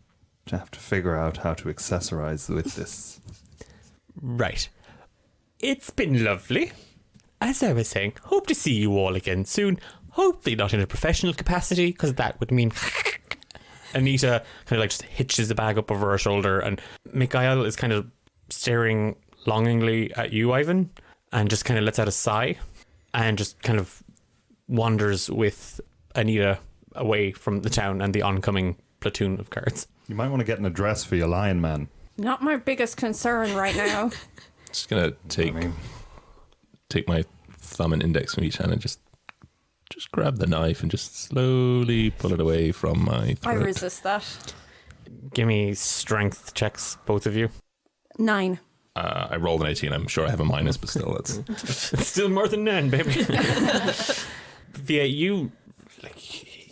to have to figure out how to accessorize with this. Right. It's been lovely. As I was saying, hope to see you all again soon. Hopefully not in a professional capacity, because that would mean... Anita kind of like just hitches the bag up over her shoulder, and Mikhail is kind of staring longingly at you, Ivan, and just kind of lets out a sigh and just kind of wanders with Anita away from the town and the oncoming platoon of guards. You might want to get an address for your lion man. Not my biggest concern right now. Just gonna take my thumb and index from each hand and just grab the knife and just slowly pull it away from my throat. I resist that. Give me strength checks, both of you. 9. I rolled an 18. I'm sure I have a minus, but still, that's It's still more than 9, baby. Fia, you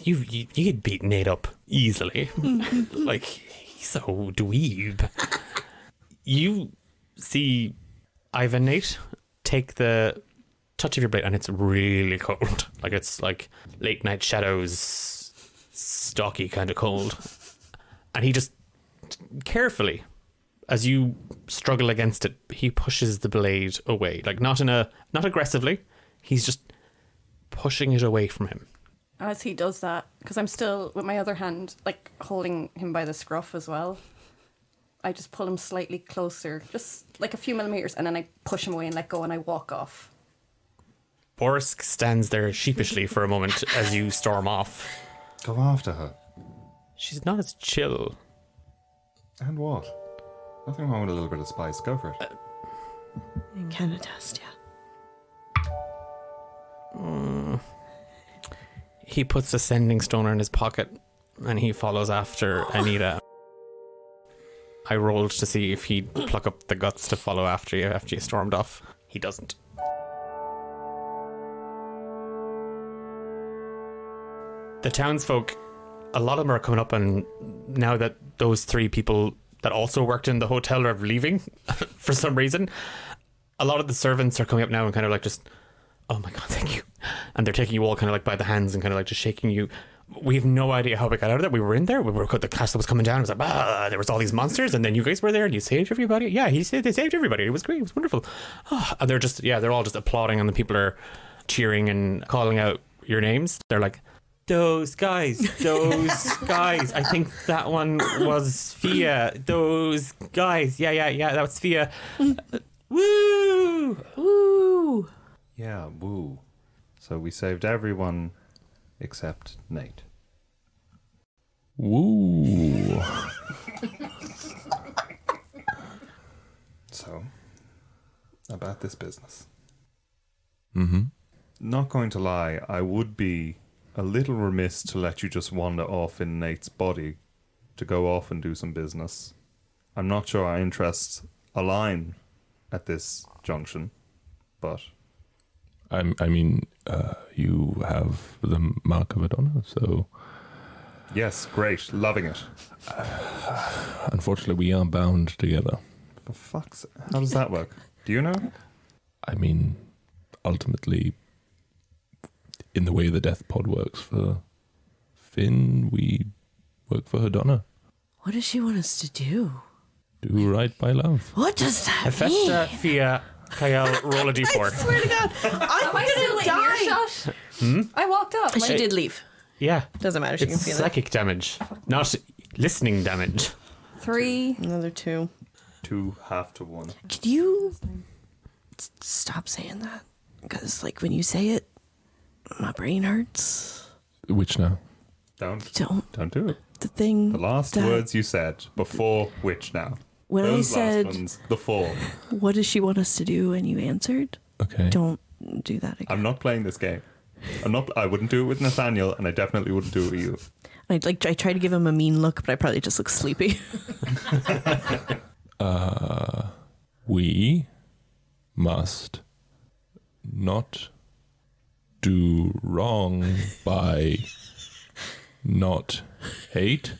get beaten Nate up easily. Like, he's so dweeb. You see Ivan Nate take the touch of your blade, and it's really cold. Like it's like late night shadows, stocky kind of cold. And he just carefully, as you struggle against it, he pushes the blade away. Like not aggressively. He's just pushing it away from him. As he does that, because I'm still with my other hand, like holding him by the scruff as well, I just pull him slightly closer, just like a few millimeters, and then I push him away and let go, and I walk off. Borisk stands there sheepishly for a moment as you storm off. Go after her. She's not as chill. And what? Nothing wrong with a little bit of spice. Go for it. I can attest, yeah. He puts a sending stone in his pocket and he follows after Anita. I rolled to see if he'd pluck up the guts to follow after you stormed off. He doesn't. The townsfolk, a lot of them are coming up, and now that those 3 people that also worked in the hotel are leaving for some reason, a lot of the servants are coming up now and kind of like just, oh my god, thank you. And they're taking you all kind of like by the hands and kind of like just shaking you. We have no idea how we got out of there. We were in there. The castle was coming down. It was like, there was all these monsters, and then you guys were there and you saved everybody. Yeah, they saved everybody. It was great. It was wonderful. And they're all just applauding, and the people are cheering and calling out your names. They're like, those guys. I think that one was Fia. Those guys. Yeah, that was Fia. Woo! Ooh. Yeah, woo. So we saved everyone except Nate. Woo. So, about this business. Mm-hmm. Not going to lie, I would be a little remiss to let you just wander off in Nate's body to go off and do some business. I'm not sure our interests align at this junction, but... I mean, you have the mark of Adorous, so... Yes, great. Loving it. Unfortunately, we are bound together. For fuck's sake. How does that work? Do you know? I mean, ultimately, in the way the death pod works for Finn, we work for Adorous. What does she want us to do? Do right by love. What does that Hephaesta, mean? Fia, Cael, roll a d4. I swear to God, I'm gonna die. I walked up. She did leave. Yeah. Doesn't matter. She It's can feel psychic damage, not listening damage. 3. Another 2. 2 half to 1. Could you stop saying that? Because, like, when you say it, my brain hurts. Which now? Don't do it. The thing. The last that- words you said before which now? When Those I said, last ones, the 4. "What does she want us to do?" and you answered, okay, don't do that again. I'm not playing this game. I wouldn't do it with Nathanial, and I definitely wouldn't do it with you. I try to give him a mean look, but I probably just look sleepy. We must not do wrong by not hate.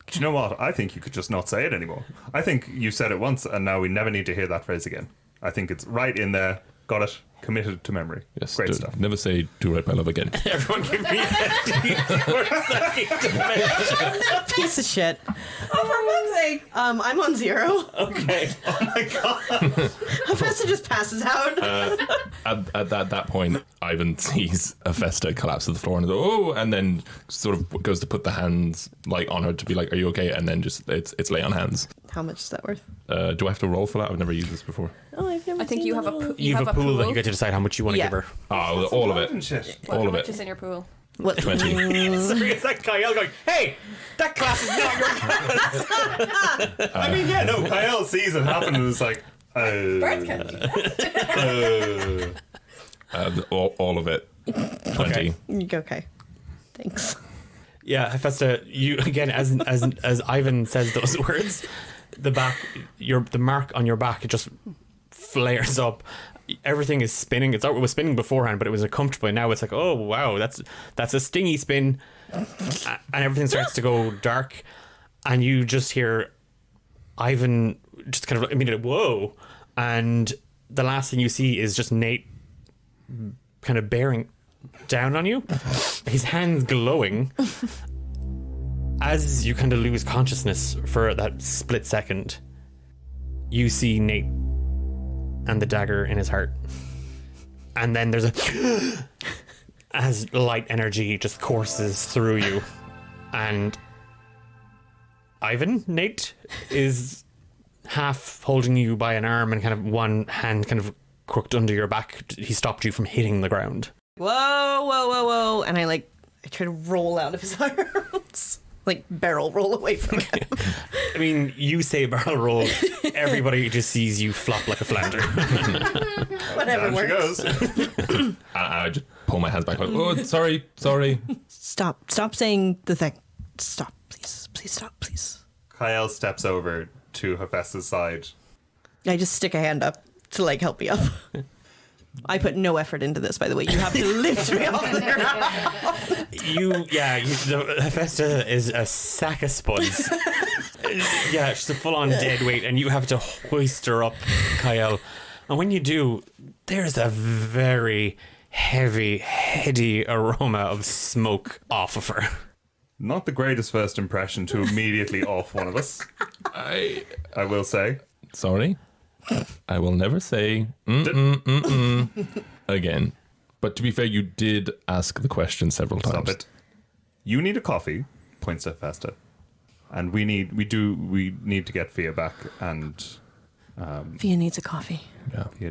Do you know what? I think you could just not say it anymore. I think you said it once, and now we never need to hear that phrase again. I think it's right in there. Got it. Committed to memory. Yes, Great stuff. Never say do right by love again. Everyone give me a d4 psychic Piece of shit. Oh, for fuck's sake. I'm on 0. Okay. Oh my god. Hephaesta just passes out. At that point, Ivan sees Hephaesta collapse to the floor and goes, oh, and then sort of goes to put the hands like on her to be like, are you okay? And then just it's lay on hands. How much is that worth? Do I have to roll for that? I've never used this before. Oh, I've never. I think seen you that have at all. a You have a pool that you get to decide how much you want to Yeah. give her. Oh, all of it. All How of much it. is in your pool? What? 20. Sorry, it's that Cael going, hey, that class is not your class. I mean, yeah, no, Cael sees it happen and is like, Birds can't do that. All of it. 20. Okay. Thanks. Yeah, Hephaesta, you again, as Ivan says those words, the mark on your back, it just flares up. Everything is spinning. It was spinning beforehand, but it was uncomfortable. And now it's like, oh wow, that's a stingy spin, and everything starts to go dark, and you just hear Ivan just kind of immediately, whoa. And the last thing you see is just Nate kind of bearing down on you, his hands glowing. As you kind of lose consciousness for that split second, you see Nate and the dagger in his heart. And then there's a... as light energy just courses through you. And Ivan, Nate, is half holding you by an arm and kind of one hand kind of crooked under your back. He stopped you from hitting the ground. Whoa, whoa, whoa, whoa. And I try to roll out of his arms. Like barrel roll away from him. I mean, you say barrel roll, everybody just sees you flop like a flounder. Whatever Down works. she goes. I just pull my hands back like, oh, sorry. Stop saying the thing. Stop, please. Please stop, please. Cael steps over to Hephaesta's side. I just stick a hand up to like help me up. I put no effort into this, by the way. You have to lift me off there. Hephaesta is a sack of spuds. Yeah, she's a full-on dead weight, and you have to hoist her up, Cael. And when you do, there's a very heavy, heady aroma of smoke off of her. Not the greatest first impression to immediately off one of us. I will say. Sorry. I will never say again. But to be fair, you did ask the question several times. Stop it. You need a coffee, points at Hephaesta. And we need to get Fia back, and Fia needs a coffee. Yeah. Fia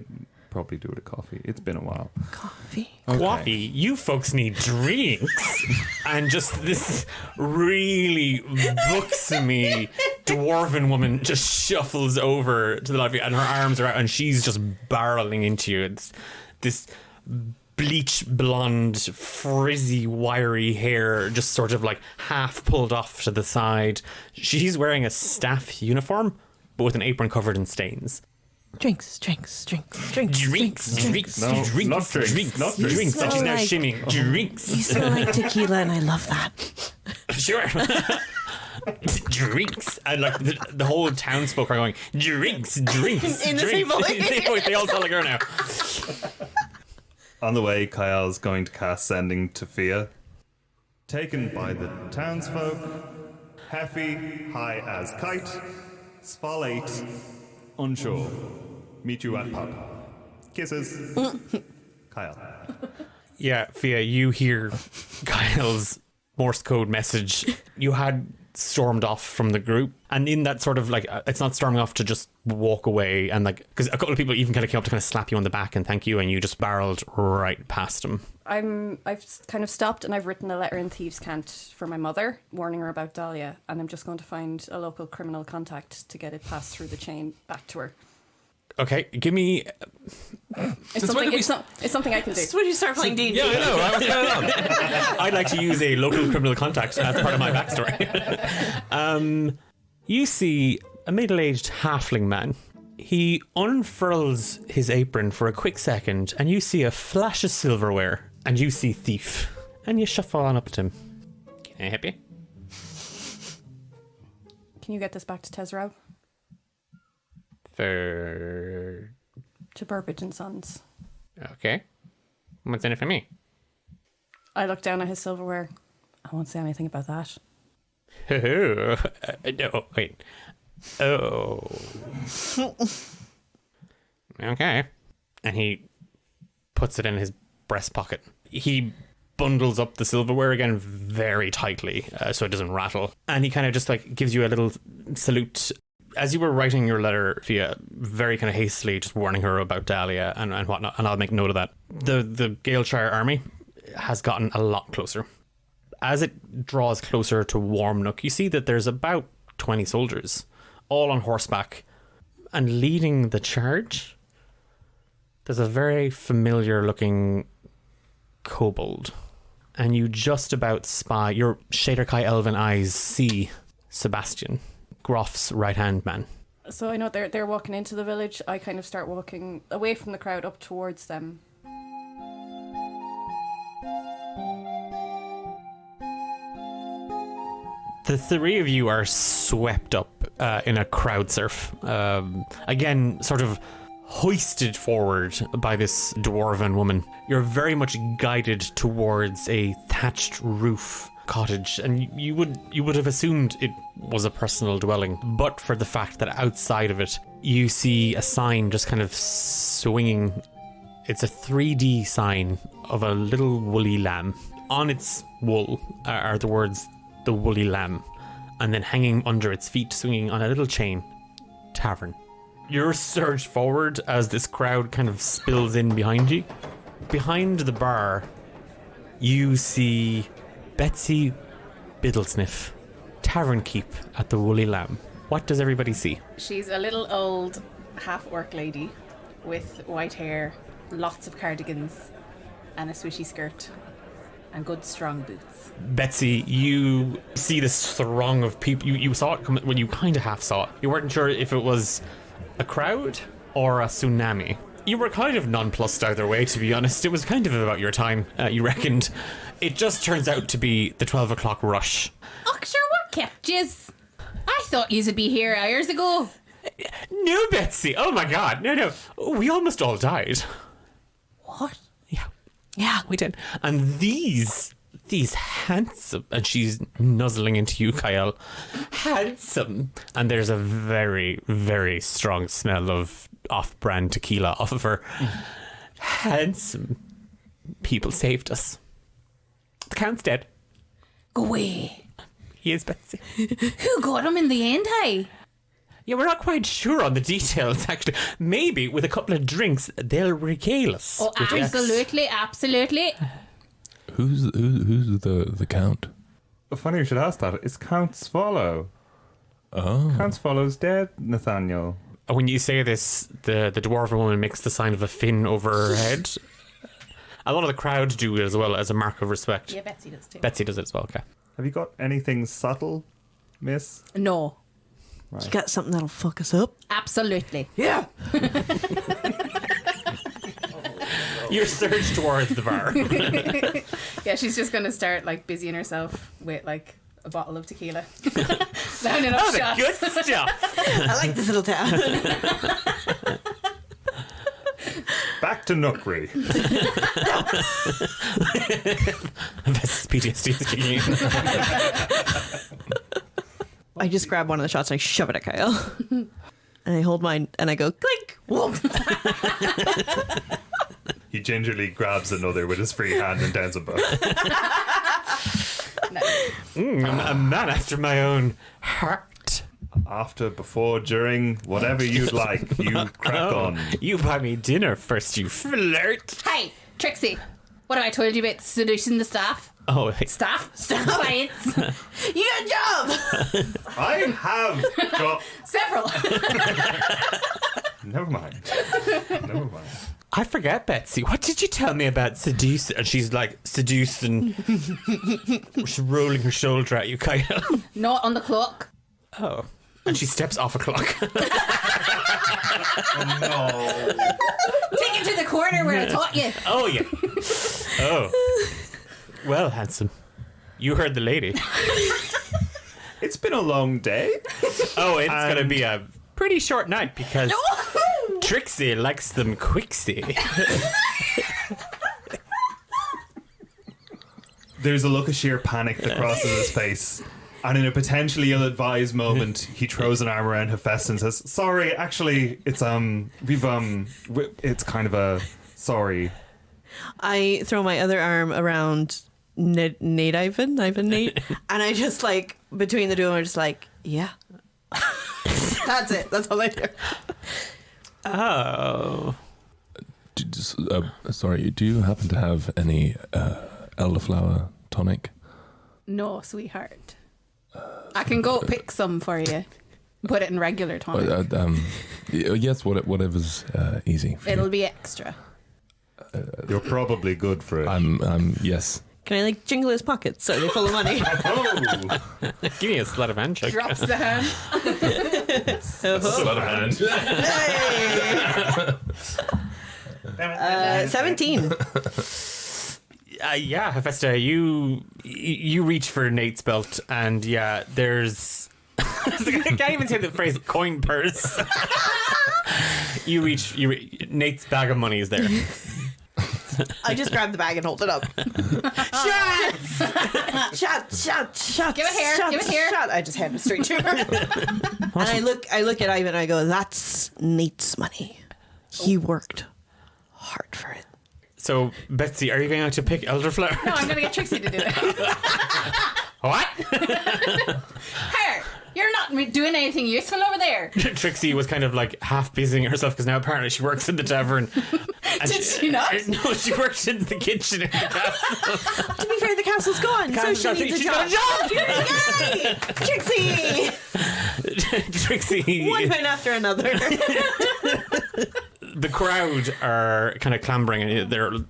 probably do it a coffee. It's been a while. Coffee. Okay. Coffee? You folks need drinks. And just this really buxomy dwarven woman just shuffles over to the lobby, and her arms are out, and she's just barreling into you. It's this bleach blonde, frizzy, wiry hair, just sort of like half pulled off to the side. She's wearing a staff uniform, but with an apron covered in stains. Drinks. No, not drinks. She's now shimming. Drinks. You smell like tequila, and I love that. Sure. Drinks. And like the whole townsfolk are going, drinks. In the same voice. They all sound like her now. On the way, Cael's going to cast Sending to Fia. Taken by the townsfolk, Heffy, high as kite, Svolate, unsure. Meet you at pub. Kisses. Cael. Yeah, Fia, you hear Cael's Morse code message. You had stormed off from the group, and in that sort of like, it's not storming off to just walk away, and like, because a couple of people even kind of came up to kind of slap you on the back and thank you, and you just barreled right past them. I've kind of stopped, and I've written a letter in Thieves' Cant for my mother, warning her about Dahlia, and I'm just going to find a local criminal contact to get it passed through the chain back to her. Okay, give me. It's something I can do. This is when you start playing D&D. Yeah, I know. What's going on? I'd like to use a local criminal contact as part of my backstory. You see a middle-aged halfling man. He unfurls his apron for a quick second, and you see a flash of silverware, and you see Thief, and you shuffle on up to him. Can I help you? Can you get this back to Tesrau? To Burbage and Sons. Okay. What's in it for me? I look down at his silverware. I won't say anything about that. No, wait. Oh. Okay. And he puts it in his breast pocket. He bundles up the silverware again very tightly so it doesn't rattle. And he kind of just like gives you a little salute. As you were writing your letter, Fia, very kind of hastily just warning her about Dahlia and whatnot, and I'll make note of that. The Galeshire army has gotten a lot closer. As it draws closer to Warmnook, you see that there's about 20 soldiers, all on horseback, and leading the charge, there's a very familiar looking kobold. And you just about spy, your Shader-Kai elven eyes see Sebastian, Groff's right-hand man. So I know they're walking into the village. I kind of start walking away from the crowd up towards them. The three of you are swept up in a crowd surf. Again, sort of hoisted forward by this dwarven woman. You're very much guided towards a thatched roof cottage, and you would have assumed it was a personal dwelling, but for the fact that outside of it you see a sign just kind of swinging. It's a 3D sign of a little woolly lamb. On its wool are the words "the woolly lamb," and then hanging under its feet, swinging on a little chain, "Tavern." You're surged forward as this crowd kind of spills in behind you. Behind the bar, you see Betsy Biddlesniff, tavern keep at the Woolly Lamb. What does everybody see? She's a little old half-orc lady with white hair, lots of cardigans, and a swishy skirt, and good strong boots. Betsy, you see this throng of people. You saw it come when you kind of half saw it. You weren't sure if it was a crowd or a tsunami. You were kind of nonplussed either way, to be honest. It was kind of about your time, you reckoned. It just turns out to be the 12 o'clock rush. Oh, sure, what kept yous? I thought yous would be here hours ago. No, Betsy. Oh my god. No. We almost all died. What? Yeah, we did. And these handsome, and she's nuzzling into you, Cael. Handsome. And there's a very, very strong smell of off-brand tequila off of her. Handsome people saved us. The Count's dead. Go away. He is, Betsy. Who got him in the end, hey? Yeah, we're not quite sure on the details, actually. Maybe with a couple of drinks, they'll regale us. Oh, absolutely. Who's the Count? Funny you should ask that. It's Count Swallow. Oh. Count Swallow's dead, Nathanial. When you say this, the dwarven woman makes the sign of a fin over her head. A lot of the crowd do it as well, as a mark of respect. Yeah, Betsy does too. Betsy does it as well, okay. Have you got anything subtle, miss? No. Right. You got something that'll fuck us up? Absolutely. Yeah. You're surged towards the bar. Yeah, she's just going to start like busying herself with like a bottle of tequila. Lining up shots. The good stuff. I like this little town. Back to Nookery. This PTSD is kicking in. I just grab one of the shots and I shove it at Cael. And I hold mine and I go, clink! Whoop! He gingerly grabs another with his free hand and downs them both. A man after my own heart. After, before, during, whatever you'd like, you crack on. You buy me dinner first, you flirt. Hey, Trixie, what have I told you about seducing the staff? Oh, hey. Staff? Clients? You got a job! I have got... Several. Never mind. I forget, Betsy. What did you tell me about seduce? And she's like, seduce, and she's rolling her shoulder at you, Cael. Not on the clock. Oh. And she steps off a clock. Oh, no. Take it to the corner where I taught you. Oh, yeah. Oh. Well, handsome. You heard the lady. It's been a long day. Oh, it's going to be a pretty short night because Trixie likes them quicksy. There's a look of sheer panic that crosses his face. And in a potentially ill-advised moment, he throws an arm around Hephaesta and says, "Sorry, actually, it's it's kind of a sorry." I throw my other arm around Nate Ivan, and I just like, between the two of them, I'm just like, yeah. That's it. That's all I do. Oh. Sorry, do you happen to have any elderflower tonic? No, sweetheart. I can go pick some for you. Put it in regular tonic. Yes, whatever's easy. It'll be extra. You're probably good for it. Yes. Can I like jingle his pockets so they're full of money? Oh. Give me a sleight of hand check. Drops the hand. Sleight of hand. 17. Yeah, Hephaesta, you reach for Nate's belt, and yeah, there's I can't even say the phrase coin purse. You reach Nate's bag of money is there. I just grab the bag and hold it up. Shot. Give it here. Shot, Give it here. Shot. I just hand it straight to her. And I look at Ivan and I go, that's Nate's money. He worked hard for it. So, Betsy, are you going out to pick elderflower? No, I'm going to get Trixie to do it. What? Her! You're not doing anything useful over there. Trixie was kind of like half busying herself because now apparently she works in the tavern. Did she not? No, she works in the kitchen in the castle. To be fair, the castle's gone, so she needs a job. Yay! Trixie! Trixie. One win after another. The crowd are kind of clambering, and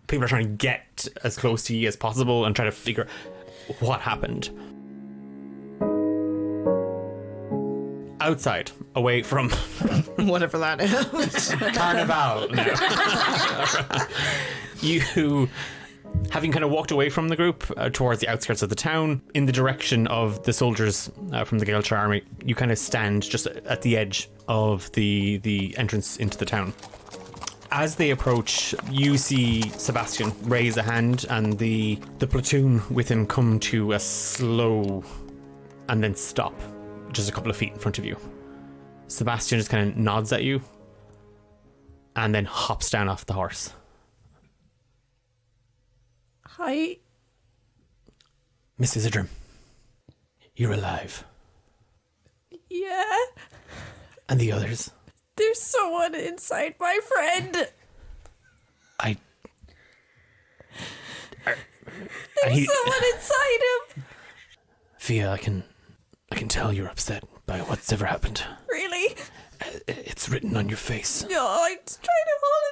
people are trying to get as close to you as possible and try to figure what happened. Outside, away from whatever that is, Carnival. No. You, having kind of walked away from the group towards the outskirts of the town, in the direction of the soldiers from the Gaeltacht army, you kind of stand just at the edge of the entrance into the town. As they approach, you see Sebastian raise a hand, and the platoon with him come to a slow and then stop just a couple of feet in front of you. Sebastian just kind of nods at you and then hops down off the horse. Hi. Miss Izzidrim, you're alive. Yeah. And the others? There's someone inside my friend. There's someone inside him. Fia, I can tell you're upset by what's ever happened. Really? It's written on your face. No, I'm just trying to hold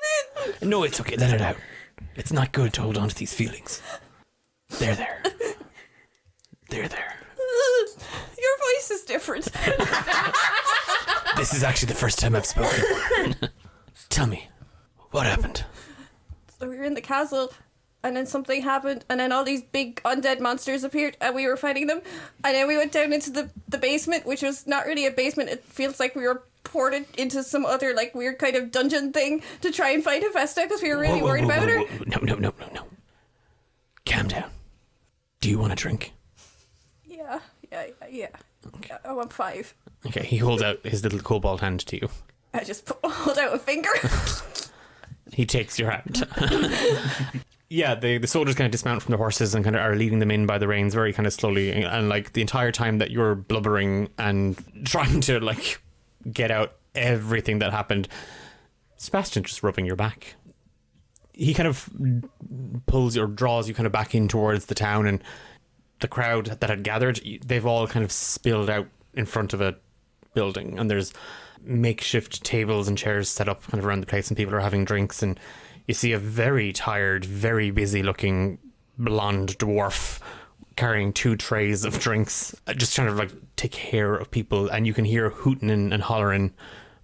it in. No, it's okay. Let it out. It's not good to hold on to these feelings. They're there. They're there. Your voice is different. This is actually the first time I've spoken. Tell me, what happened? So we were in the castle, and then something happened, and then all these big undead monsters appeared, and we were fighting them. And then we went down into the basement, which was not really a basement. It feels like we were ported into some other like weird kind of dungeon thing to try and fight Hephaesta because we were really worried about her. No. Calm down. Do you want a drink? Yeah. Okay. I want 5. Okay, he holds out his little cobalt hand to you. I just hold out a finger. He takes your hand. Yeah, the soldiers kind of dismount from the horses and kind of are leading them in by the reins very kind of slowly. And like the entire time that you're blubbering and trying to like get out everything that happened, Sebastian just rubbing your back. He kind of pulls or draws you kind of back in towards the town, and the crowd that had gathered, they've all kind of spilled out in front of a building, and there's makeshift tables and chairs set up kind of around the place, and people are having drinks, and you see a very tired, very busy looking blonde dwarf carrying 2 trays of drinks, just trying to like take care of people, and you can hear hooting and hollering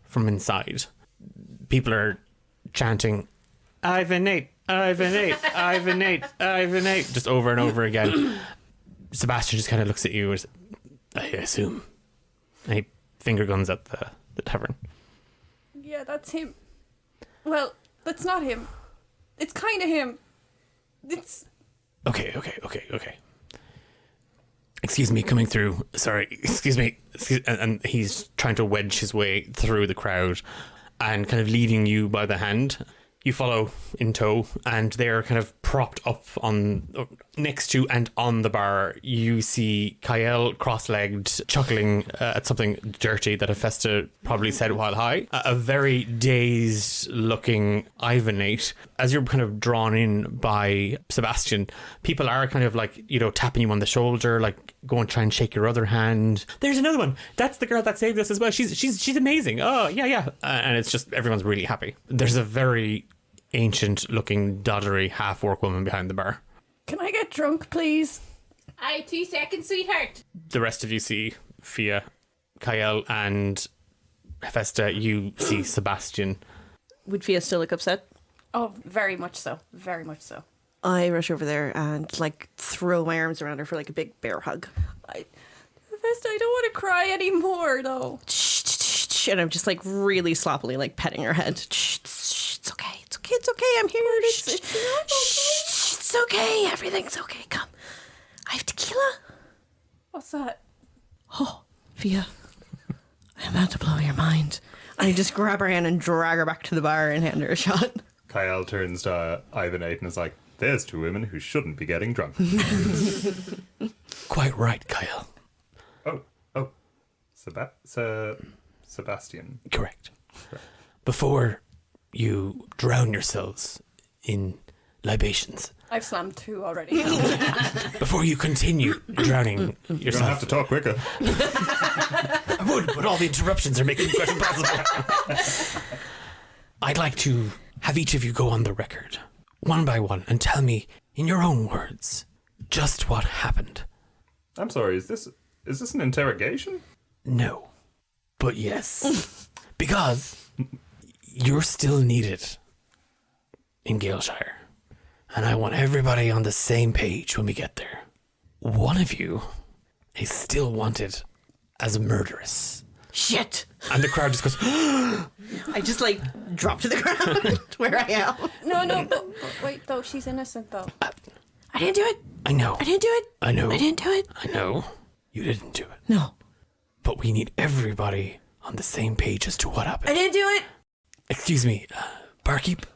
from inside. People are chanting, Ivan Nate, Ivan Nate, Ivan Nate, Ivan Nate, just over and over again. Sebastian just kind of looks at you as, I assume. And he finger guns at the tavern. Yeah, that's him. Well, that's not him. It's kind of him. It's... Okay. Excuse me, coming through. Sorry, excuse me. And he's trying to wedge his way through the crowd and kind of leading you by the hand. You follow in tow, and they're kind of propped up on next to and on the bar. You see Cael cross-legged, chuckling at something dirty that Hephaesta probably said while high. A very dazed-looking Ivanate. As you're kind of drawn in by Sebastian, people are kind of like, you know, tapping you on the shoulder, like go and try and shake your other hand. There's another one. That's the girl that saved us as well. She's amazing. Oh yeah. And it's just everyone's really happy. There's a very ancient looking doddery half orc woman behind the bar. Can I get drunk, please? Aye, 2 seconds, sweetheart. The rest of you see Fia, Cael, and Hephaesta. You see Sebastian. Would Fia still look upset? Oh, very much so. Very much so. I rush over there and like throw my arms around her for like a big bear hug. Hephaesta, I don't want to cry anymore, though. And I'm just like really sloppily like petting her head. It's okay. It's okay. It's okay. I'm here. It's okay. Everything's okay. Come. I have tequila. What's that? Oh, Fia. I'm about to blow your mind. I just grab her hand and drag her back to the bar and hand her a shot. Cael turns to Ivan 8 and is like, there's two women who shouldn't be getting drunk. Quite right, Cael. Oh. Sebastian. Correct. Before you drown yourselves in libations, I've slammed 2 already. before you continue drowning yourself. You don't have to talk quicker. I would, but all the interruptions are making it quite impossible. I'd like to have each of you go on the record, one by one, and tell me, in your own words, just what happened. I'm sorry, is this an interrogation? No. But yes. Because you're still needed in Galeshire. And I want everybody on the same page when we get there. One of you is still wanted as a murderess. Shit. And the crowd just goes, I just like drop to the ground where I am. No, but wait, though, she's innocent, though. I didn't do it. I know. I didn't do it. I know. I didn't do it. I know. You didn't do it. No. But we need everybody on the same page as to what happened. I didn't do it. Excuse me, barkeep?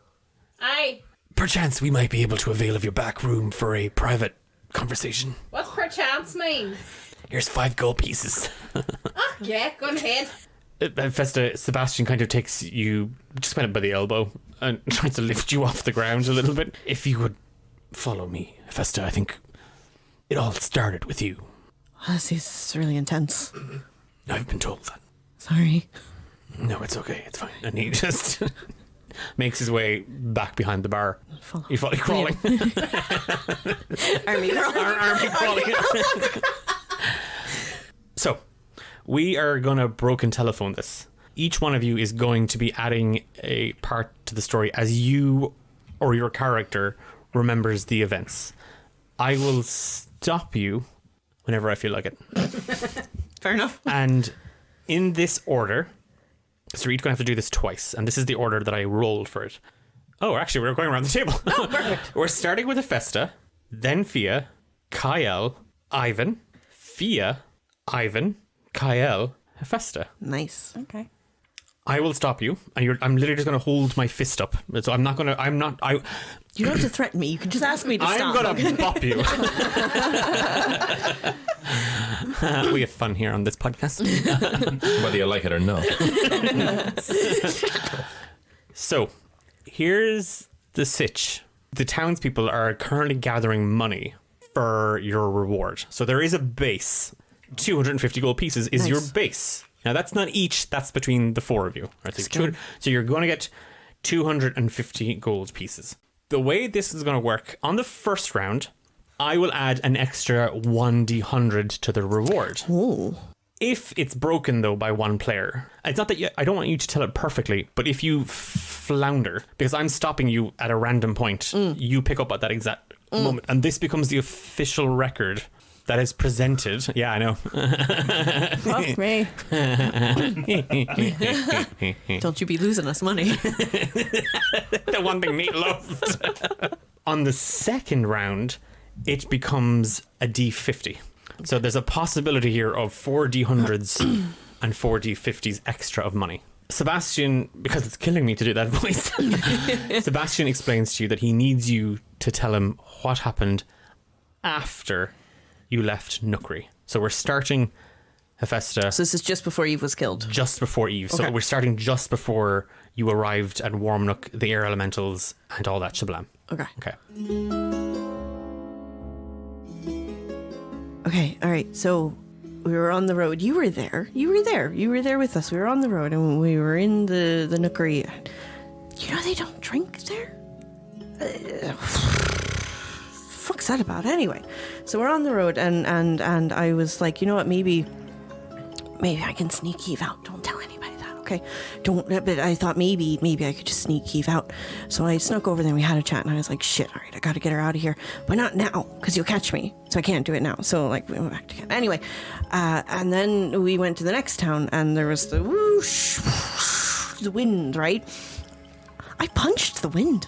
Aye. Perchance we might be able to avail of your back room for a private conversation. What's perchance mean? Here's 5 gold pieces. Yeah, go ahead. Festa, Sebastian kind of takes you just kind of by the elbow and tries to lift you off the ground a little bit. If you would follow me, Hephaesta, I think it all started with you. This is really intense. I've been told that. Sorry. No, it's okay. It's fine. And he just makes his way back behind the bar. He's crawling. Army crawling. So, we are going to broken telephone this. Each one of you is going to be adding a part to the story as you or your character remembers the events. I will stop you whenever I feel like it. Fair enough. And in this order, so you're each going to have to do this twice, and this is the order that I rolled for it. Oh, actually, we're going around the table. Oh, perfect. We're starting with Hephaesta, then Fia, Cael, Ivan, Fia, Ivan, Cael, Hephaesta. Nice. Okay. I will stop you, and I'm literally just going to hold my fist up. So I'm not going to. You don't have to threaten me. You can just ask me to stop. I'm going to bop you. We have fun here on this podcast. Whether you like it or not. So, here's the sitch. The townspeople are currently gathering money for your reward. So there is a base. 250 gold pieces is your base. Now, that's not each. That's between the 4 of you. Right? So you're going to get 250 gold pieces. The way this is going to work, on the first round, I will add an extra 1d100 to the reward. Ooh. If it's broken, though, by one player, it's not that I don't want you to tell it perfectly, but if you flounder, because I'm stopping you at a random point, you pick up at that exact moment, and this becomes the official record that is presented. Yeah, I know. Fuck me. Don't you be losing us money. The one thing Meat loved. On the second round, it becomes a D50. So there's a possibility here of 4 D100s and 4 D50s extra of money. Sebastian, because it's killing me to do that voice, Sebastian explains to you that he needs you to tell him what happened after you left Nookery. So we're starting Hephaesta. So this is just before Eve was killed? Just before Eve. Okay. So we're starting just before you arrived at Warmnook, the air elementals, and all that shablam. Okay. Okay. All right. So we were on the road. You were there. You were there with us. We were on the road and we were in the Nookery. You know they don't drink there? Fuck's that about? Anyway, so we're on the road and I was like, you know what, maybe I can sneak Eve out. Don't tell anybody that, okay, don't. But I thought maybe I could just sneak Eve out. So I snuck over there and we had a chat, and I was like, shit, all right, I got to get her out of here, but not now because you'll catch me. So I can't do it now. So like we went back together. Anyway, and then we went to the next town, and there was the whoosh, whoosh, the wind, right? I punched the wind.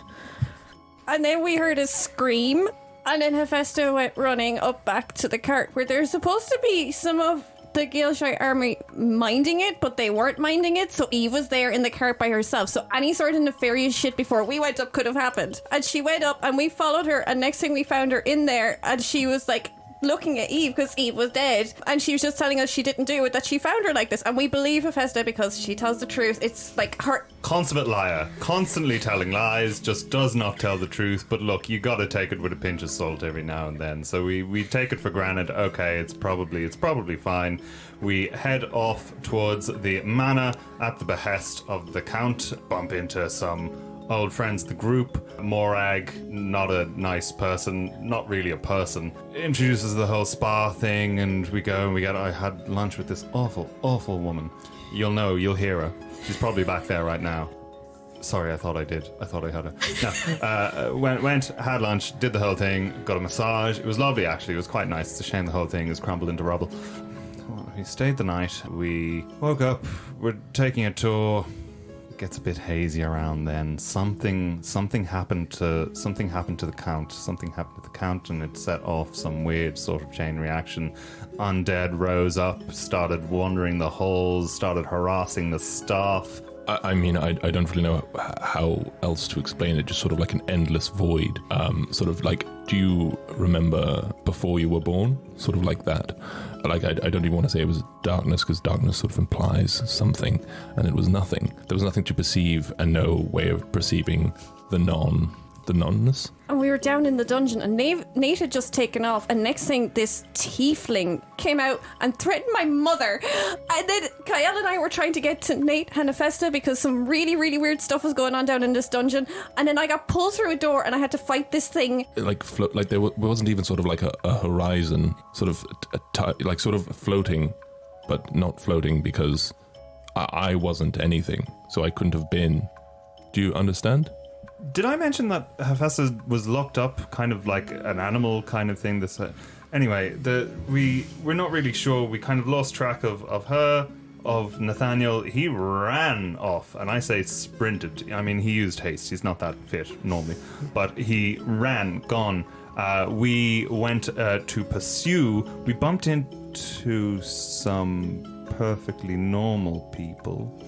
And then we heard a scream, and then Hephaesta went running up back to the cart where there's supposed to be some of the Gaelshire army minding it, but they weren't minding it, so Eve was there in the cart by herself. So any sort of nefarious shit before we went up could have happened. And she went up, and we followed her, and next thing we found her in there, and she was like looking at Eve because Eve was dead, and she was just telling us she didn't do it, that she found her like this. And we believe Hephaesta because she tells the truth. It's like her consummate liar, constantly telling lies, just does not tell the truth. But look, you got to take it with a pinch of salt every now and then. So we take it for granted. Okay, it's probably fine. We head off towards the manor at the behest of the Count, bump into some old friends, the group. Morag, not a nice person, not really a person, introduces the whole spa thing, and we go and I had lunch with this awful woman. You'll hear her. She's probably back there right now. Sorry, I thought I did. I thought I had her. No, went, had lunch, did the whole thing, got a massage. It was lovely, actually. It was quite nice. It's a shame the whole thing is crumbled into rubble. We stayed the night. We woke up. We're taking a tour. It gets a bit hazy around then. Something happened to the Count. Something happened to the Count, and it set off some weird sort of chain reaction. Undead rose up, started wandering the halls, started harassing the staff. I mean, I don't really know how else to explain it. Just sort of like an endless void. Sort of like, do you remember before you were born? Sort of like that. Like, I don't even want to say it was darkness, because darkness sort of implies something, and it was nothing. There was nothing to perceive, and no way of perceiving the nonness. And we were down in the dungeon, and Nate had just taken off, and next thing, this tiefling came out and threatened my mother. And then Cael and I were trying to get to Nate and Hephaesta because some really, really weird stuff was going on down in this dungeon. And then I got pulled through a door, and I had to fight this thing. Like there wasn't even sort of like a horizon, sort of like sort of floating, but not floating because I wasn't anything, so I couldn't have been. Do you understand? Did I mention that Hephaesta was locked up, kind of like an animal kind of thing? Anyway, we're not really sure. We kind of lost track of her, of Nathanial. He ran off, and I say sprinted. I mean, he used haste. He's not that fit normally, but he ran, gone. We went to pursue. We bumped into some perfectly normal people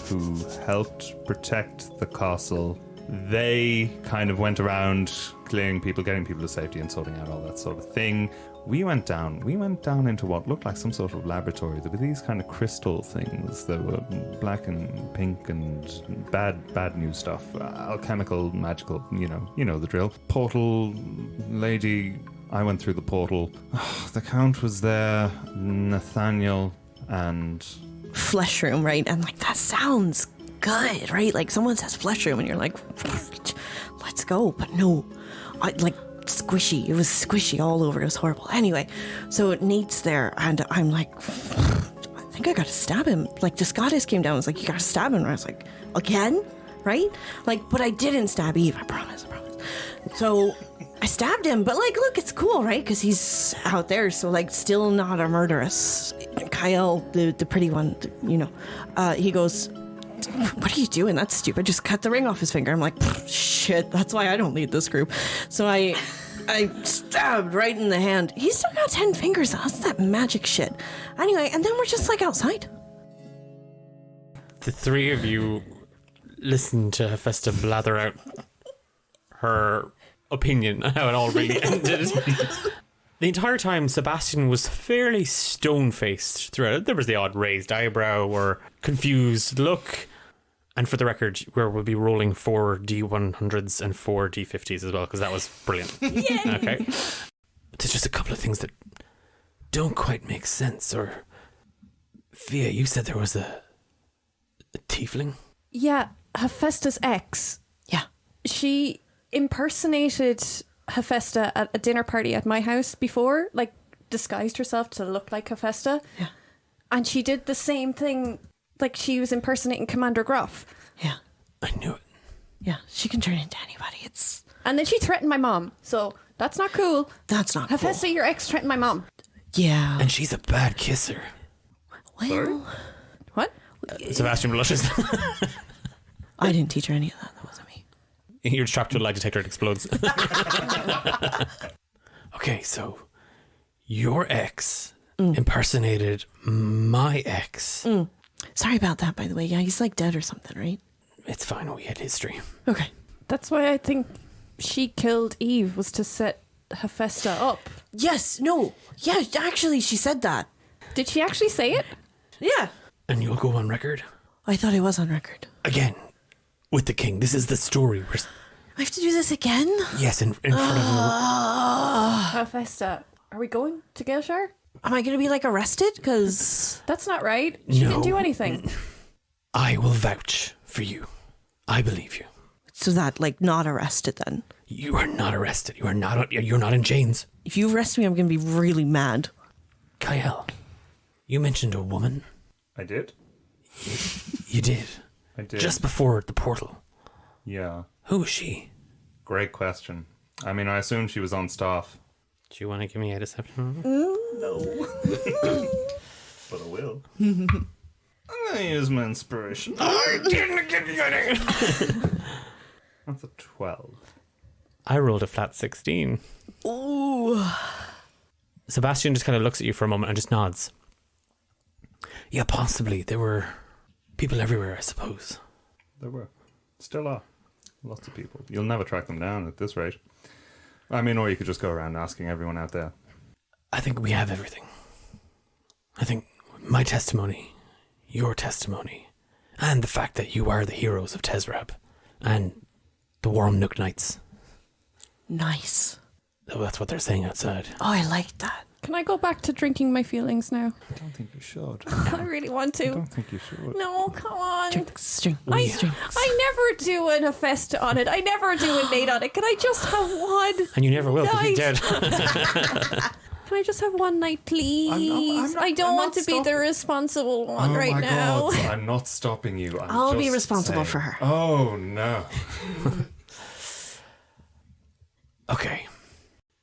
who helped protect the castle. They kind of went around clearing people, getting people to safety and sorting out all that sort of thing. We went down into what looked like some sort of laboratory. There were these kind of crystal things that were black and pink and bad new stuff. Alchemical, magical, you know the drill. Portal lady, I went through the portal. The Count was there, Nathanial, and... Flesh room, right? And like, that sounds good, right? Like, someone says flesh room and you're like, let's go. But no, squishy. It was squishy all over. It was horrible. Anyway, so Nate's there, and I'm like, I think I gotta stab him. Like, the Scottish came down and was like, you gotta stab him. And I was like, again? Right? Like, but I didn't stab Eve, I promise. So I stabbed him, but like, look, it's cool, right? Because he's out there, so like, still not a murderess. Cael, the pretty one, he goes, what are you doing? That's stupid. Just cut the ring off his finger. I'm like, shit, that's why I don't lead this group. So I stabbed right in the hand. He's still got 10 fingers. That's that magic shit. Anyway, and then we're just like outside. The three of you listen to Hephaesta blather out her opinion on how it all really ended. The entire time, Sebastian was fairly stone-faced throughout. There was the odd raised eyebrow or confused look. And for the record, we'll be rolling 4 D100s and 4 D50s as well, because that was brilliant. Yay! Okay. There's just a couple of things that don't quite make sense. Or, Fia, you said there was a tiefling? Yeah, Hephaesta's ex. Yeah. She impersonated Hephaesta at a dinner party at my house before, like disguised herself to look like Hephaesta. Yeah. And she did the same thing like she was impersonating Commander Gruff. Yeah. I knew it. Yeah, she can turn into anybody. It's... And then she threatened my mom. So that's not cool. That's not Hephaesta, cool. your ex threatened my mom. Yeah. And she's a bad kisser. Well... What? Sebastian blushes. I didn't teach her any of that. That wasn't me. You're trapped to a lie detector, it explodes. Okay, so your ex impersonated my ex. Sorry about that, by the way. Yeah, he's like dead or something, right? It's fine, we had history. Okay. That's why I think she killed Eve, was to set Hephaesta up. Yes, no. Yeah, actually, she said that. Did she actually say it? Yeah. And you'll go on record? I thought it was on record. Again, with the king. This is the story. I have to do this again? Yes, in front of Hephaesta, are we going to Galeshire? Am I going to be like arrested? Because... That's not right. She didn't do anything. I will vouch for you. I believe you. So that, like, not arrested then? You are not arrested. You're not in chains. If you arrest me, I'm going to be really mad. Cael, you mentioned a woman. I did? You did. I did. Just before the portal. Yeah. Who is she? Great question. I mean, I assume she was on staff. Do you want to give me a deception? No. But I will. I'm going to use my inspiration. I didn't get it. That's a 12. I rolled a flat 16. Ooh. Sebastian just kind of looks at you for a moment and just nods. Yeah, possibly. There were people everywhere, I suppose. There were. Still are. Lots of people. You'll never track them down at this rate. I mean, or you could just go around asking everyone out there. I think we have everything. I think my testimony, your testimony, and the fact that you are the heroes of Tezrab and the Warm Nook Knights. Nice. Oh, that's what they're saying outside. Oh, I like that. Can I go back to drinking my feelings now? I don't think you should. I really want to. I don't think you should. No, come on. Drinks. I never do an Hephaesta on it. I never do a Nate on it. Can I just have one? And you never will because he's night? dead. Can I just have one night, please? I'm not- I don't I'm want not to be the responsible one Oh right my now. God. I'm not stopping you. I'll be just responsible saying. for her. Oh, no. Okay.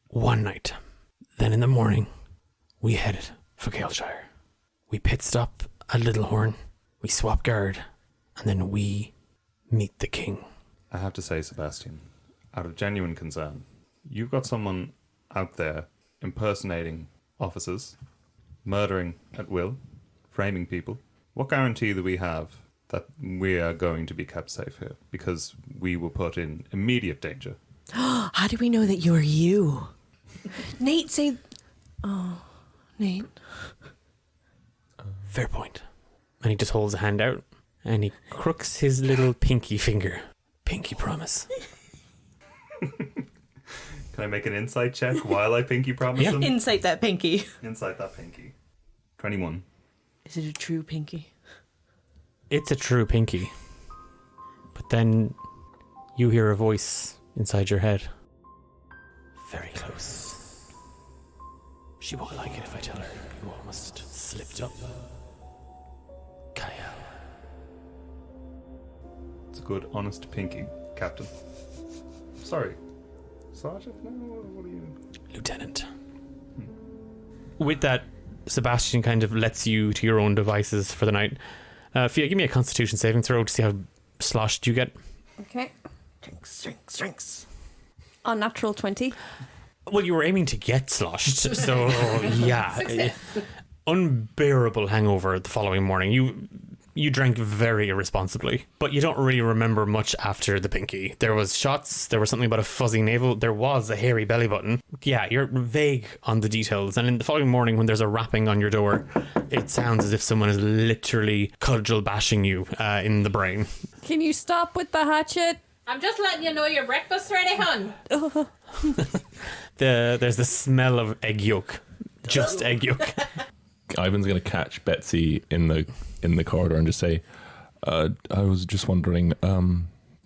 One night. Then in the morning, we headed for Galeshire. We pit stop at Littlehorn. We swap guard. And then we meet the king. I have to say, Sebastian, out of genuine concern, you've got someone out there impersonating officers, murdering at will, framing people. What guarantee do we have that we are going to be kept safe here? Because we were put in immediate danger. How do we know that you're you? Nate, say... Oh, Nate. Fair point. And he just holds a hand out. And he crooks his little pinky finger. Pinky promise. Can I make an insight check while I pinky promise him? Insight that pinky. Insight that pinky. 21. Is it a true pinky? It's a true pinky. But then you hear a voice inside your head. Very close. She won't like it if I tell her you almost slipped up. Cael. It's a good, honest pinky, Captain. Sorry. Sergeant? No, what are you... Lieutenant. With that, Sebastian kind of lets you to your own devices for the night. Fia, give me a Constitution saving throw to see how sloshed you get. Okay. Drinks. Unnatural 20. Well, you were aiming to get sloshed, so yeah. Unbearable hangover the following morning. You drank very irresponsibly, but you don't really remember much after the pinky. There was shots, there was something about a fuzzy navel, there was a hairy belly button. Yeah, you're vague on the details, and in the following morning when there's a rapping on your door, it sounds as if someone is literally cudgel bashing you in the brain. Can you stop with the hatchet? I'm just letting you know your breakfast's ready, hun. There's the smell of egg yolk. Just egg yolk. Ivan's going to catch Betsy in the corridor and just say, I was just wondering,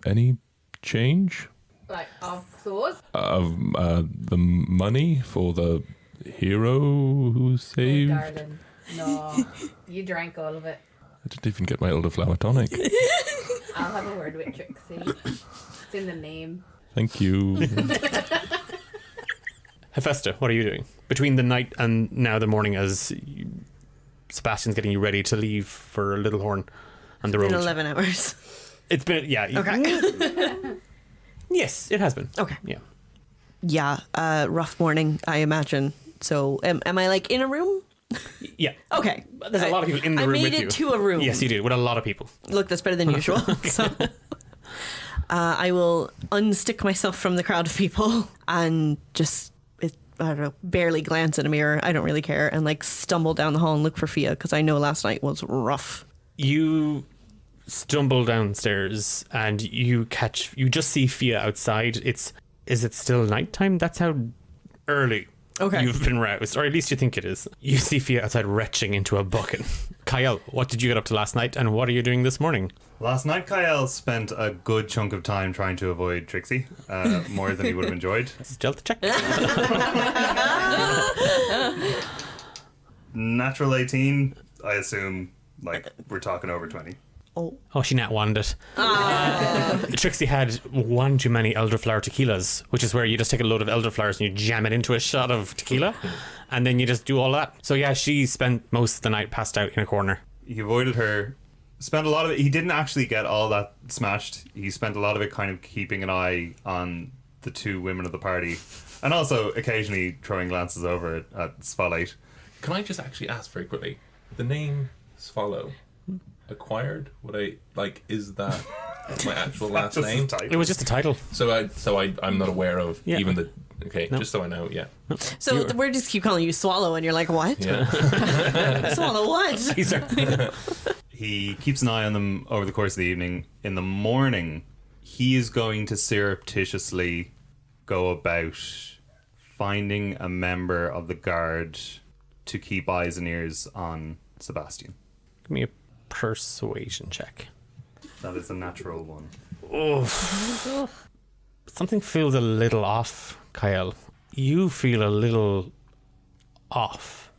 any change? Like, of those? Of the money for the hero who saved? Oh, darling. No, you drank all of it. I didn't even get my elderflower tonic. I'll have a word with Trixie. It's in the name. Thank you. Hephaesta, what are you doing? Between the night and now the morning as Sebastian's getting you ready to leave for Littlehorn on the road. In 11 hours. It's been, yeah. Okay. Yes, it has been. Okay. Yeah. Yeah, rough morning, I imagine. So, am I like in a room? Yeah. Okay. There's a lot of people in the room with you. I made it to a room. Yes, you do, with a lot of people. Look, that's better than usual. So, I will unstick myself from the crowd of people and just, I don't know, barely glance in a mirror. I don't really care. And like stumble down the hall and look for Fia because I know last night was rough. You stumble downstairs and you just see Fia outside. Is it still nighttime? That's how early you've been roused, or at least you think it is. You see Fia outside retching into a bucket. Cael, what did you get up to last night and what are you doing this morning? Last night, Cael spent a good chunk of time trying to avoid Trixie, more than he would have enjoyed. Stealth check. Natural 18, I assume, like, we're talking over 20. Oh, she nat wanned it. Trixie had one too many elderflower tequilas, which is where you just take a load of elderflowers and you jam it into a shot of tequila, and then you just do all that. So yeah, she spent most of the night passed out in a corner. He avoided her, spent a lot of it. He didn't actually get all that smashed. He spent a lot of it kind of keeping an eye on the two women of the party, and also occasionally throwing glances over at Spotlight. Can I just actually ask very quickly? The name Swallow, acquired? Is that my actual last name? It was just a title. So I'm not aware of even the. Okay, just so I know. Yeah. So we just keep calling you Swallow, and you're like, what? Yeah. Swallow what? He keeps an eye on them over the course of the evening. In the morning, he is going to surreptitiously go about finding a member of the guard to keep eyes and ears on Sebastian. Give me a persuasion check. That is a natural one. Oh. Something feels a little off, Cael. You feel a little off.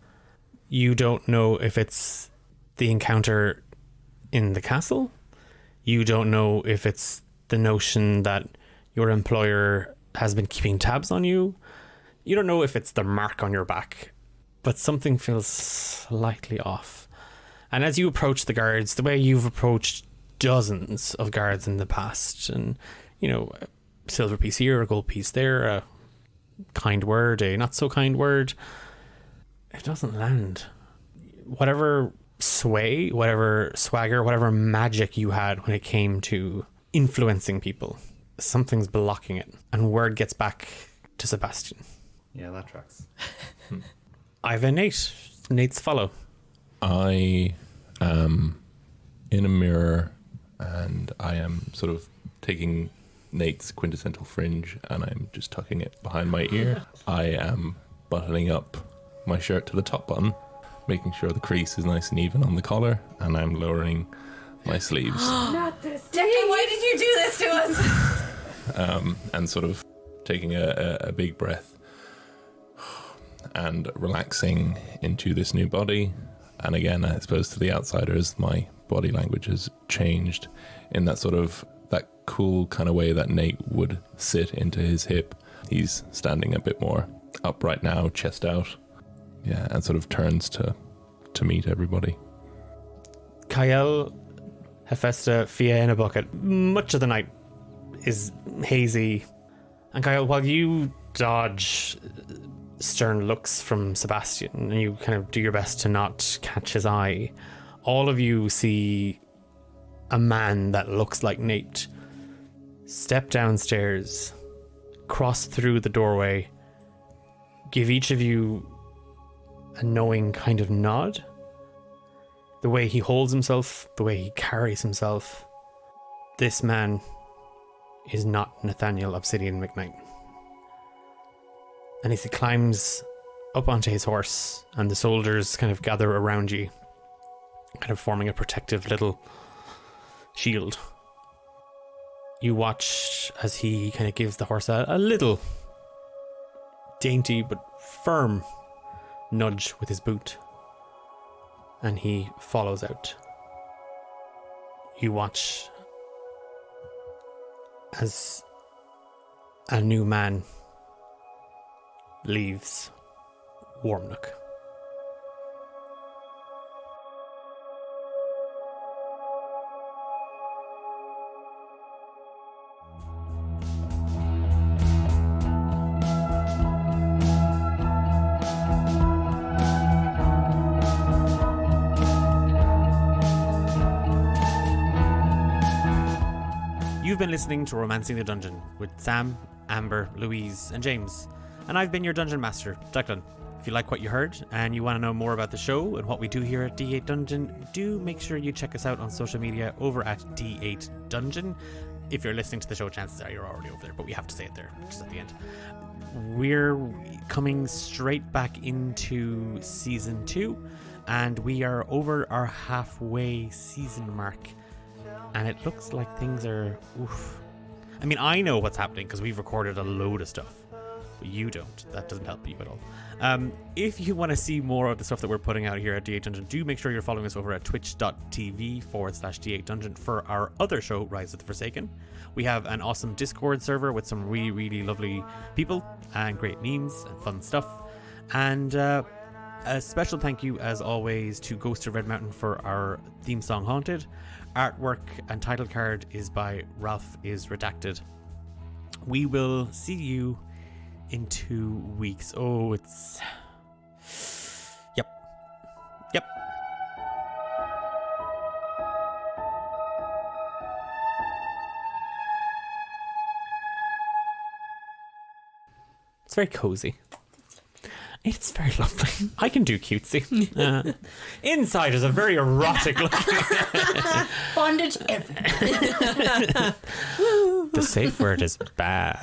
You don't know if it's the encounter in the castle. You don't know if it's the notion that your employer has been keeping tabs on you. You don't know if it's the mark on your back. But something feels slightly off. And as you approach the guards, the way you've approached dozens of guards in the past, and, you know, a silver piece here, a gold piece there, a kind word, a not so kind word, it doesn't land. Whatever sway, whatever swagger, whatever magic you had when it came to influencing people, something's blocking it. And word gets back to Sebastian. Yeah, that tracks. I have a Nate. Nate's follow. I am in a mirror and I am sort of taking Nate's quintessential fringe and I'm just tucking it behind my ear. I am buttoning up my shirt to the top button, making sure the crease is nice and even on the collar, and I'm lowering my sleeves. Not this. Declan, why did you do this to us? And sort of taking a big breath and relaxing into this new body. And again, I suppose to the outsiders, my body language has changed in that sort of that cool kind of way that Nate would sit into his hip. He's standing a bit more upright now, chest out. Yeah, and sort of turns to meet everybody. Cael, Hephaesta, Fia in a bucket. Much of the night is hazy. And Cael, while you dodge stern looks from Sebastian and you kind of do your best to not catch his eye, all of you see a man that looks like Nate step downstairs, cross through the doorway, give each of you a knowing kind of nod. The way he holds himself, the way he carries himself. This man is not Nathanial Obsidian McKnight. And as he climbs up onto his horse and the soldiers kind of gather around you, kind of forming a protective little shield, you watch as he kind of gives the horse a little dainty but firm nudge with his boot, and he follows out. You watch as a new man leaves Warmnook. You've been listening to Romancing the Dungeon with Sam, Amber, Louise, and James. And I've been your Dungeon Master, Declan. If you like what you heard and you want to know more about the show and what we do here at D8 Dungeon, do make sure you check us out on social media over at D8 Dungeon. If you're listening to the show, chances are you're already over there, but we have to say it there just at the end. We're coming straight back into season 2, and we are over our halfway season mark. And it looks like things are... Oof. I mean, I know what's happening because we've recorded a load of stuff. But you don't. That doesn't help you at all. If you want to see more of the stuff that we're putting out here at D8 Dungeon, do make sure you're following us over at twitch.tv/D8 Dungeon for our other show, Rise of the Forsaken. We have an awesome Discord server with some really, really lovely people and great memes and fun stuff. And a special thank you, as always, to Ghost of Red Mountain for our theme song, Haunted. Artwork and title card is by Ralph is Redacted. We will see you in 2 weeks. Oh, it's... Yep. It's very cozy. It's very lovely. I can do cutesy. Inside is a very erotic looking... Bondage everywhere. The safe word is bad.